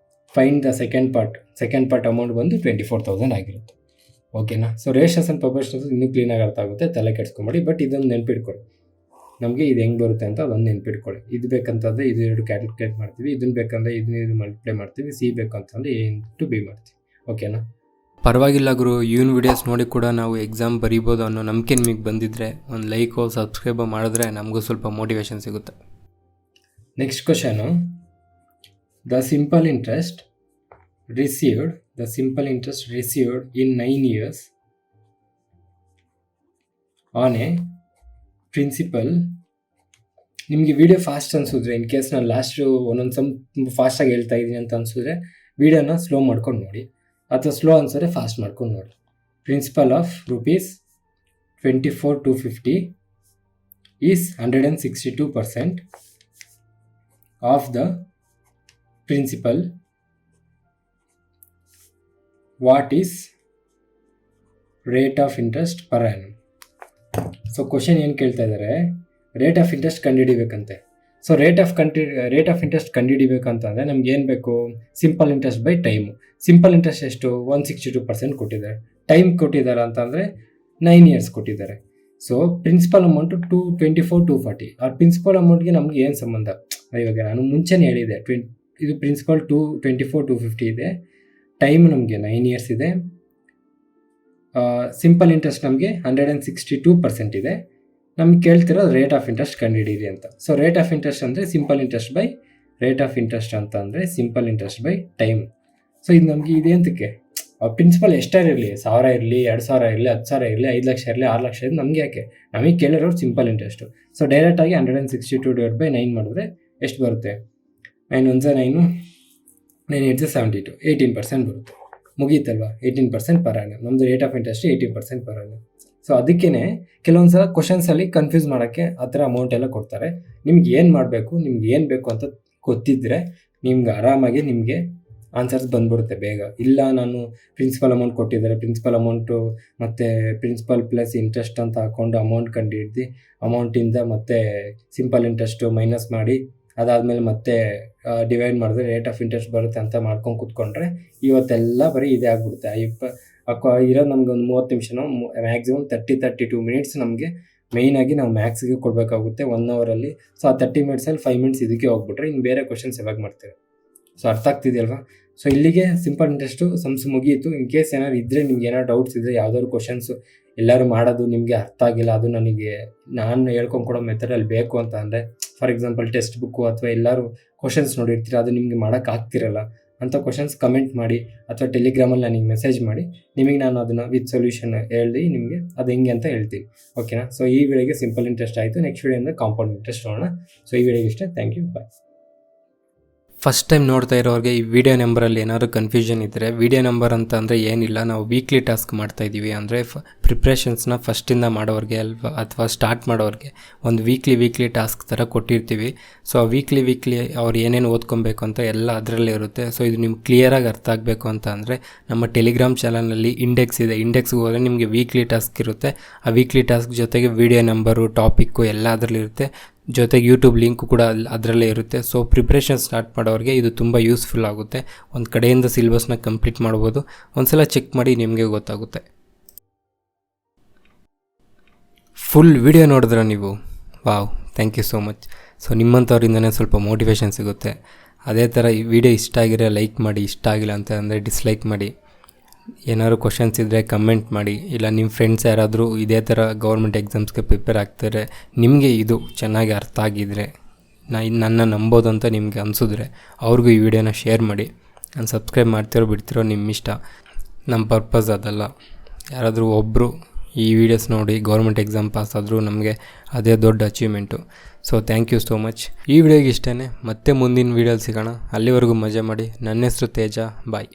find the second part amount ಬಂದು 24,000 ಆಗಿರುತ್ತೆ. ಓಕೆನಾ? ಸೊ ರೇಷಿಯೋಸ್ ಆ್ಯಂಡ್ ಪ್ರೊಪೋರ್ಷನ್ಸ್ ಇನ್ನೂ ಕ್ಲೀನಾಗಿ ಅರ್ಥ ಆಗುತ್ತೆ, ತಲೆ ಕೆಡ್ಸ್ಕೊಂಬೇಡಿ. ಬಟ್ ಇದೊಂದು ನೆನ್ಪಿಟ್ಕೊಳ್ಳಿ, ನಮಗೆ ಇದು ಹೆಂಗೆ ಬರುತ್ತೆ ಅಂತ ಅದೊಂದು ನೆನ್ಪಿಟ್ಕೊಳ್ಳಿ. ಇದು ಬೇಕಂತಂದರೆ ಇದು 2 ಕ್ಯಾಲ್ಕುಲೇಟ್ ಮಾಡ್ತೀವಿ, ಇದನ್ನು ಬೇಕಂದರೆ ಇದನ್ನು ಮಲ್ಟಿಪ್ಲೈ ಮಾಡ್ತೀವಿ, ಸಿ ಬೇಕಂತಂದರೆ A × B ಮಾಡ್ತೀವಿ. ಓಕೆನಾ? ಪರವಾಗಿಲ್ಲ ಗುರು, ಇವನ್ ವಿಡಿಯೋಸ್ ನೋಡಿ ಕೂಡ ನಾವು ಎಕ್ಸಾಮ್ ಬರೀಬೋದು ಅನ್ನೋ ನಂಬಿಕೆ ನಿಮಗೆ ಬಂದಿದ್ದರೆ ಒಂದು ಲೈಕೋ ಸಬ್ಸ್ಕ್ರೈಬ್ ಮಾಡಿದ್ರೆ ನಮಗೂ ಸ್ವಲ್ಪ ಮೋಟಿವೇಶನ್ ಸಿಗುತ್ತೆ. Next question, The simple interest received in 9 years on a principal. ನಿಮಗೆ ವಿಡಿಯೋ ಫಾಸ್ಟ್ ಅನಿಸಿದ್ರೆ, ಇನ್ ಕೇಸ್ ನಾನು ಲಾಸ್ಟ್ ಒಂದೊಂದು ಸಮ್ ತುಂಬ ಫಾಸ್ಟಾಗಿ ಹೇಳ್ತಾ ಇದ್ದೀನಿ ಅಂತ ಅನಿಸಿದ್ರೆ ವಿಡಿಯೋನ ಸ್ಲೋ ಮಾಡ್ಕೊಂಡು ನೋಡಿ, ಅಥವಾ ಸ್ಲೋ ಅನ್ಸಿದ್ರೆ ಫಾಸ್ಟ್ ಮಾಡ್ಕೊಂಡು ನೋಡಿ. Principal of ₹24,250 is 162% of the principal. What is rate of interest per annum? So question ಏನು ಕೇಳ್ತಾ ಇದ್ದಾರೆ, ರೇಟ್ ಆಫ್ ಇಂಟ್ರೆಸ್ಟ್ ಕಂಡುಹಿಡಿಬೇಕಂತೆ. ಸೊ ರೇಟ್ ಆಫ್ ಇಂಟ್ರೆಸ್ಟ್ ಕಂಡುಹಿಡಿಬೇಕಂತಂದರೆ ನಮ್ಗೆ ಏನು ಬೇಕು? Simple interest by time. Simple interest ಎಷ್ಟು? 162% ಕೊಟ್ಟಿದ್ದಾರೆ. ಟೈಮ್ ಕೊಟ್ಟಿದ್ದಾರೆ ಅಂತಂದರೆ 9 years ಕೊಟ್ಟಿದ್ದಾರೆ. So principal amount 224,240. ಆ ಪ್ರಿನ್ಸಿಪಲ್ ಅಮೌಂಟ್ಗೆ ನಮ್ಗೆ ಏನು ಸಂಬಂಧ? ಇವಾಗ ನಾನು ಮುಂಚೆನೇ ಹೇಳಿದೆ, ಇದು ಪ್ರಿನ್ಸಿಪಲ್ 224,250 ಇದೆ, ಟೈಮ್ ನಮಗೆ 9 years ಇದೆ, ಸಿಂಪಲ್ ಇಂಟ್ರೆಸ್ಟ್ ನಮಗೆ 162% ಇದೆ. ನಮ್ಗೆ ಕೇಳ್ತಿರೋದು ರೇಟ್ ಆಫ್ ಇಂಟ್ರೆಸ್ಟ್ ಕಂಡುಹಿಡೀರಿ ಅಂತ. ಸೊ ರೇಟ್ ಆಫ್ ಇಂಟ್ರೆಸ್ಟ್ ಅಂದರೆ simple interest by rate of interest ಅಂತ ಅಂದರೆ simple interest by time. So ಇದು ನಮಗೆ ಇದೇಂತಕ್ಕೆ ಪ್ರಿನ್ಸಿಪಲ್ ಎಷ್ಟೇ ಇರಲಿ, 1000 ಇರಲಿ, 2000 ಇರಲಿ, 10,000 ಇರಲಿ, 5 ಲಕ್ಷ ಇರಲಿ, 6 ಲಕ್ಷ ಇರಲಿ, ನಮಗೆ ಯಾಕೆ, ನಮಗೆ ಕೇಳಿರೋರು ಸಿಂಪಲ್ ಇಂಟ್ರೆಸ್ಟು. ಸೊ ಡೈರೆಕ್ಟಾಗಿ 162/9 ಮಾಡಿದ್ರೆ ಎಷ್ಟು ಬರುತ್ತೆ? 9 1 9, 9 8 72, 18% ಬರುತ್ತೆ. ಮುಗೀತಲ್ವಾ? 18% ಪರ್ ಆ್ಯನಮ್. ನಮ್ಮದು rate of interest 18% per annum. So ಅದಕ್ಕೇ ಕೆಲವೊಂದು ಸಲ ಕ್ವಶನ್ಸಲ್ಲಿ ಕನ್ಫ್ಯೂಸ್ ಮಾಡೋಕ್ಕೆ ಆ ಥರ ಅಮೌಂಟ್ ಎಲ್ಲ ಕೊಡ್ತಾರೆ. ನಿಮ್ಗೆ ಏನು ಮಾಡಬೇಕು, ನಿಮ್ಗೆ ಏನು ಬೇಕು ಅಂತ ಗೊತ್ತಿದ್ದರೆ ನಿಮ್ಗೆ ಆರಾಮಾಗಿ ನಿಮಗೆ ಆನ್ಸರ್ಸ್ ಬಂದ್ಬಿಡುತ್ತೆ ಬೇಗ. ಇಲ್ಲ ನಾನು ಪ್ರಿನ್ಸಿಪಲ್ ಅಮೌಂಟ್ ಕೊಟ್ಟಿದ್ದಾರೆ, ಪ್ರಿನ್ಸಿಪಲ್ ಅಮೌಂಟು ಮತ್ತು ಪ್ರಿನ್ಸಿಪಲ್ ಪ್ಲಸ್ ಇಂಟ್ರೆಸ್ಟ್ ಅಂತ ಹಾಕ್ಕೊಂಡು ಅಮೌಂಟ್ ಕಂಡು ಹಿಡ್ದು ಅಮೌಂಟಿಂದ ಮತ್ತೆ ಸಿಂಪಲ್ ಇಂಟ್ರೆಸ್ಟು ಮೈನಸ್ ಮಾಡಿ ಅದಾದಮೇಲೆ ಮತ್ತೆ ಡಿವೈಡ್ ಮಾಡಿದ್ರೆ ರೇಟ್ ಆಫ್ ಇಂಟ್ರೆಸ್ಟ್ ಬರುತ್ತೆ ಅಂತ ಮಾಡ್ಕೊಂಡು ಕೂತ್ಕೊಂಡ್ರೆ ಇವತ್ತೆಲ್ಲ ಬರೀ ಇದೇ ಆಗ್ಬಿಡುತ್ತೆ. ಇರೋದು ನಮ್ಗೆ ಒಂದು 30 ನಿಮಿಷನೋ ಮ್ಯಾಕ್ಸಿಮಮ್ 32 ಮಿನಿಟ್ಸ್ ನಮಗೆ ಮೇಯ್ನಾಗಿ ನಾವು ಮ್ಯಾಥ್ಸಿಗೆ ಕೊಡಬೇಕಾಗುತ್ತೆ 1 ಅವರಲ್ಲಿ. ಸೊ ಆ 30 ಮಿನಿಟ್ಸಲ್ಲಿ 5 ಮಿನಿಟ್ಸ್ ಇದಕ್ಕೆ ಹೋಗ್ಬಿಟ್ರೆ ಇನ್ನು ಬೇರೆ ಕ್ವಶನ್ಸ್ ಯಾವಾಗ ಮಾಡ್ತೇವೆ. ಸೊ ಅರ್ಥ ಆಗ್ತಿದೆಯಲ್ವಾ? ಸೊ ಇಲ್ಲಿಗೆ ಸಿಂಪಲ್ ಇಂಟ್ರೆಸ್ಟು ಸಮ್ಸ್ ಮುಗಿಯಿತು. ಇನ್ ಕೇಸ್ ಏನಾದ್ರು ಇದ್ದರೆ, ನಿಮ್ಗೆ ಏನಾದ್ರು ಡೌಟ್ಸ್ ಇದ್ದರೆ, ಯಾವ್ದಾದ್ರು ಕ್ವಶನ್ಸು ಎಲ್ಲರೂ ಮಾಡೋದು ನಿಮಗೆ ಅರ್ಥ ಆಗಿಲ್ಲ, ಅದು ನನಗೆ ನಾನು ಹೇಳ್ಕೊಂಡು ಕೊಡೋ ಮೆಥಡಲ್ಲಿ ಬೇಕು ಅಂತ ಅಂದರೆ, ಫಾರ್ ಎಕ್ಸಾಂಪಲ್ ಟೆಕ್ಸ್ಟ್ ಬುಕ್ಕು ಅಥವಾ ಎಲ್ಲರೂ ಕ್ವಶನ್ಸ್ ನೋಡಿರ್ತೀರ, ಅದು ನಿಮಗೆ ಮಾಡೋಕ್ಕಾಗ್ತಿರಲ್ಲ ಅಂಥ ಕ್ವಶನ್ಸ್ ಕಮೆಂಟ್ ಮಾಡಿ ಅಥವಾ ಟೆಲಿಗ್ರಾಮಲ್ಲಿ ನನಗೆ ಮೆಸೇಜ್ ಮಾಡಿ, ನಿಮಗೆ ನಾನು ಅದನ್ನು ವಿತ್ ಸೊಲ್ಯೂಷನ್ ಹೇಳಿ ನಿಮಗೆ ಅದು ಹೆಂಗೆ ಅಂತ ಹೇಳ್ತೀನಿ. ಓಕೆನಾ? ಸೊ ಈ ವಿಡಿಯೋಗೆ ಸಿಂಪಲ್ ಇಂಟ್ರೆಸ್ಟ್ ಆಯಿತು. ನೆಕ್ಸ್ಟ್ ವಿಡಿಯೋಯಿಂದ ಕಾಂಪೌಂಡ್ ಇಂಟ್ರೆಸ್ಟ್ ನೋಡೋಣ. ಸೊ ಈ ವಿಡಿಯೋಗೆ ಇಷ್ಟೇ. Thank you, bye. First time ನೋಡ್ತಾ ಇರೋರಿಗೆ ಈ ವಿಡಿಯೋ ನಂಬರಲ್ಲಿ ಏನಾದರೂ ಕನ್ಫ್ಯೂಷನ್ ಇದ್ದರೆ, ವಿಡಿಯೋ ನಂಬರ್ ಅಂತ ಅಂದರೆ ಏನಿಲ್ಲ, ನಾವು ವೀಕ್ಲಿ ಟಾಸ್ಕ್ ಮಾಡ್ತಾಯಿದ್ದೀವಿ. ಅಂದರೆ ಪ್ರಿಪ್ರೇಷನ್ಸ್ನ ಫಸ್ಟಿಂದ ಮಾಡೋರಿಗೆ ಅಥವಾ ಸ್ಟಾರ್ಟ್ ಮಾಡೋರಿಗೆ ಒಂದು ವೀಕ್ಲಿ ಟಾಸ್ಕ್ ಥರ ಕೊಟ್ಟಿರ್ತೀವಿ. ಸೊ ವೀಕ್ಲಿ ಅವ್ರು ಏನೇನು ಓದ್ಕೊಬೇಕು ಅಂತ ಎಲ್ಲ ಅದರಲ್ಲೇ ಇರುತ್ತೆ. ಸೊ ಇದು ನಿಮ್ಗೆ ಕ್ಲಿಯರಾಗಿ ಅರ್ಥ ಆಗಬೇಕು ಅಂತ ಅಂದರೆ ನಮ್ಮ ಟೆಲಿಗ್ರಾಮ್ ಚಾನಲ್ನಲ್ಲಿ ಇಂಡೆಕ್ಸ್ ಇದೆ. ಇಂಡೆಕ್ಸ್ಗೆ ಹೋದರೆ ನಿಮಗೆ ವೀಕ್ಲಿ ಟಾಸ್ಕ್ ಇರುತ್ತೆ. ಆ ವೀಕ್ಲಿ ಟಾಸ್ಕ್ ಜೊತೆಗೆ ವಿಡಿಯೋ ನಂಬರು, ಟಾಪಿಕ್ಕು ಎಲ್ಲ ಅದರಲ್ಲಿರುತ್ತೆ. ಜೊತೆಗೆ ಯೂಟ್ಯೂಬ್ ಲಿಂಕು ಕೂಡ ಅದರಲ್ಲೇ ಇರುತ್ತೆ. ಸೊ ಪ್ರಿಪ್ರೇಷನ್ ಸ್ಟಾರ್ಟ್ ಮಾಡೋರಿಗೆ ಇದು ತುಂಬ ಯೂಸ್ಫುಲ್ ಆಗುತ್ತೆ. ಒಂದು ಕಡೆಯಿಂದ ಸಿಲೆಬಸ್ನ ಕಂಪ್ಲೀಟ್ ಮಾಡ್ಬೋದು. ಒಂದ್ಸಲ ಚೆಕ್ ಮಾಡಿ ನಿಮಗೆ ಗೊತ್ತಾಗುತ್ತೆ. ಫುಲ್ ವಿಡಿಯೋ ನೋಡಿದ್ರೆ ನೀವು, wow, thank you so much. So ನಿಮ್ಮಂಥವ್ರಿಂದನೇ ಸ್ವಲ್ಪ ಮೋಟಿವೇಶನ್ ಸಿಗುತ್ತೆ. ಅದೇ ಥರ ಈ ವಿಡಿಯೋ ಇಷ್ಟ ಆಗಿರೋ ಲೈಕ್ ಮಾಡಿ, ಇಷ್ಟ ಆಗಿಲ್ಲ ಅಂತ ಅಂದರೆ ಡಿಸ್ಲೈಕ್ ಮಾಡಿ. ಏನಾದ್ರು ಕ್ವಶನ್ಸ್ ಇದ್ದರೆ ಕಮೆಂಟ್ ಮಾಡಿ. ಇಲ್ಲ ನಿಮ್ಮ ಫ್ರೆಂಡ್ಸ್ ಯಾರಾದರೂ ಇದೇ ಥರ ಗೌರ್ಮೆಂಟ್ ಎಕ್ಸಾಮ್ಸ್ಗೆ ಪ್ರಿಪೇರ್ ಆಗ್ತಾರೆ, ನಿಮಗೆ ಇದು ಚೆನ್ನಾಗಿ ಅರ್ಥ ಆಗಿದ್ದರೆ, ನನ್ನ ನಂಬೋದು ಅಂತ ನಿಮಗೆ ಅನಿಸಿದ್ರೆ ಅವ್ರಿಗೂ ಈ ವಿಡಿಯೋನ ಶೇರ್ ಮಾಡಿ. ನಾನು ಸಬ್ಸ್ಕ್ರೈಬ್ ಮಾಡ್ತಿರೋ ಬಿಡ್ತಿರೋ ನಿಮ್ಮ ಇಷ್ಟ. ನಮ್ಮ ಪರ್ಪಸ್ ಅದಲ್ಲ. ಯಾರಾದರೂ ಒಬ್ಬರು ಈ ವಿಡಿಯೋಸ್ ನೋಡಿ ಗೌರ್ಮೆಂಟ್ ಎಕ್ಸಾಮ್ ಪಾಸ್ ಆದರೂ ನಮಗೆ ಅದೇ ದೊಡ್ಡ achievement. So thank you so much. ಈ ವಿಡಿಯೋಗೆ ಇಷ್ಟೇ. ಮತ್ತೆ ಮುಂದಿನ ವೀಡಿಯೋಲಿ ಸಿಗೋಣ. ಅಲ್ಲಿವರೆಗೂ ಮಜಾ ಮಾಡಿ. ನನ್ನ ಹೆಸರು ತೇಜ. ಬಾಯ್.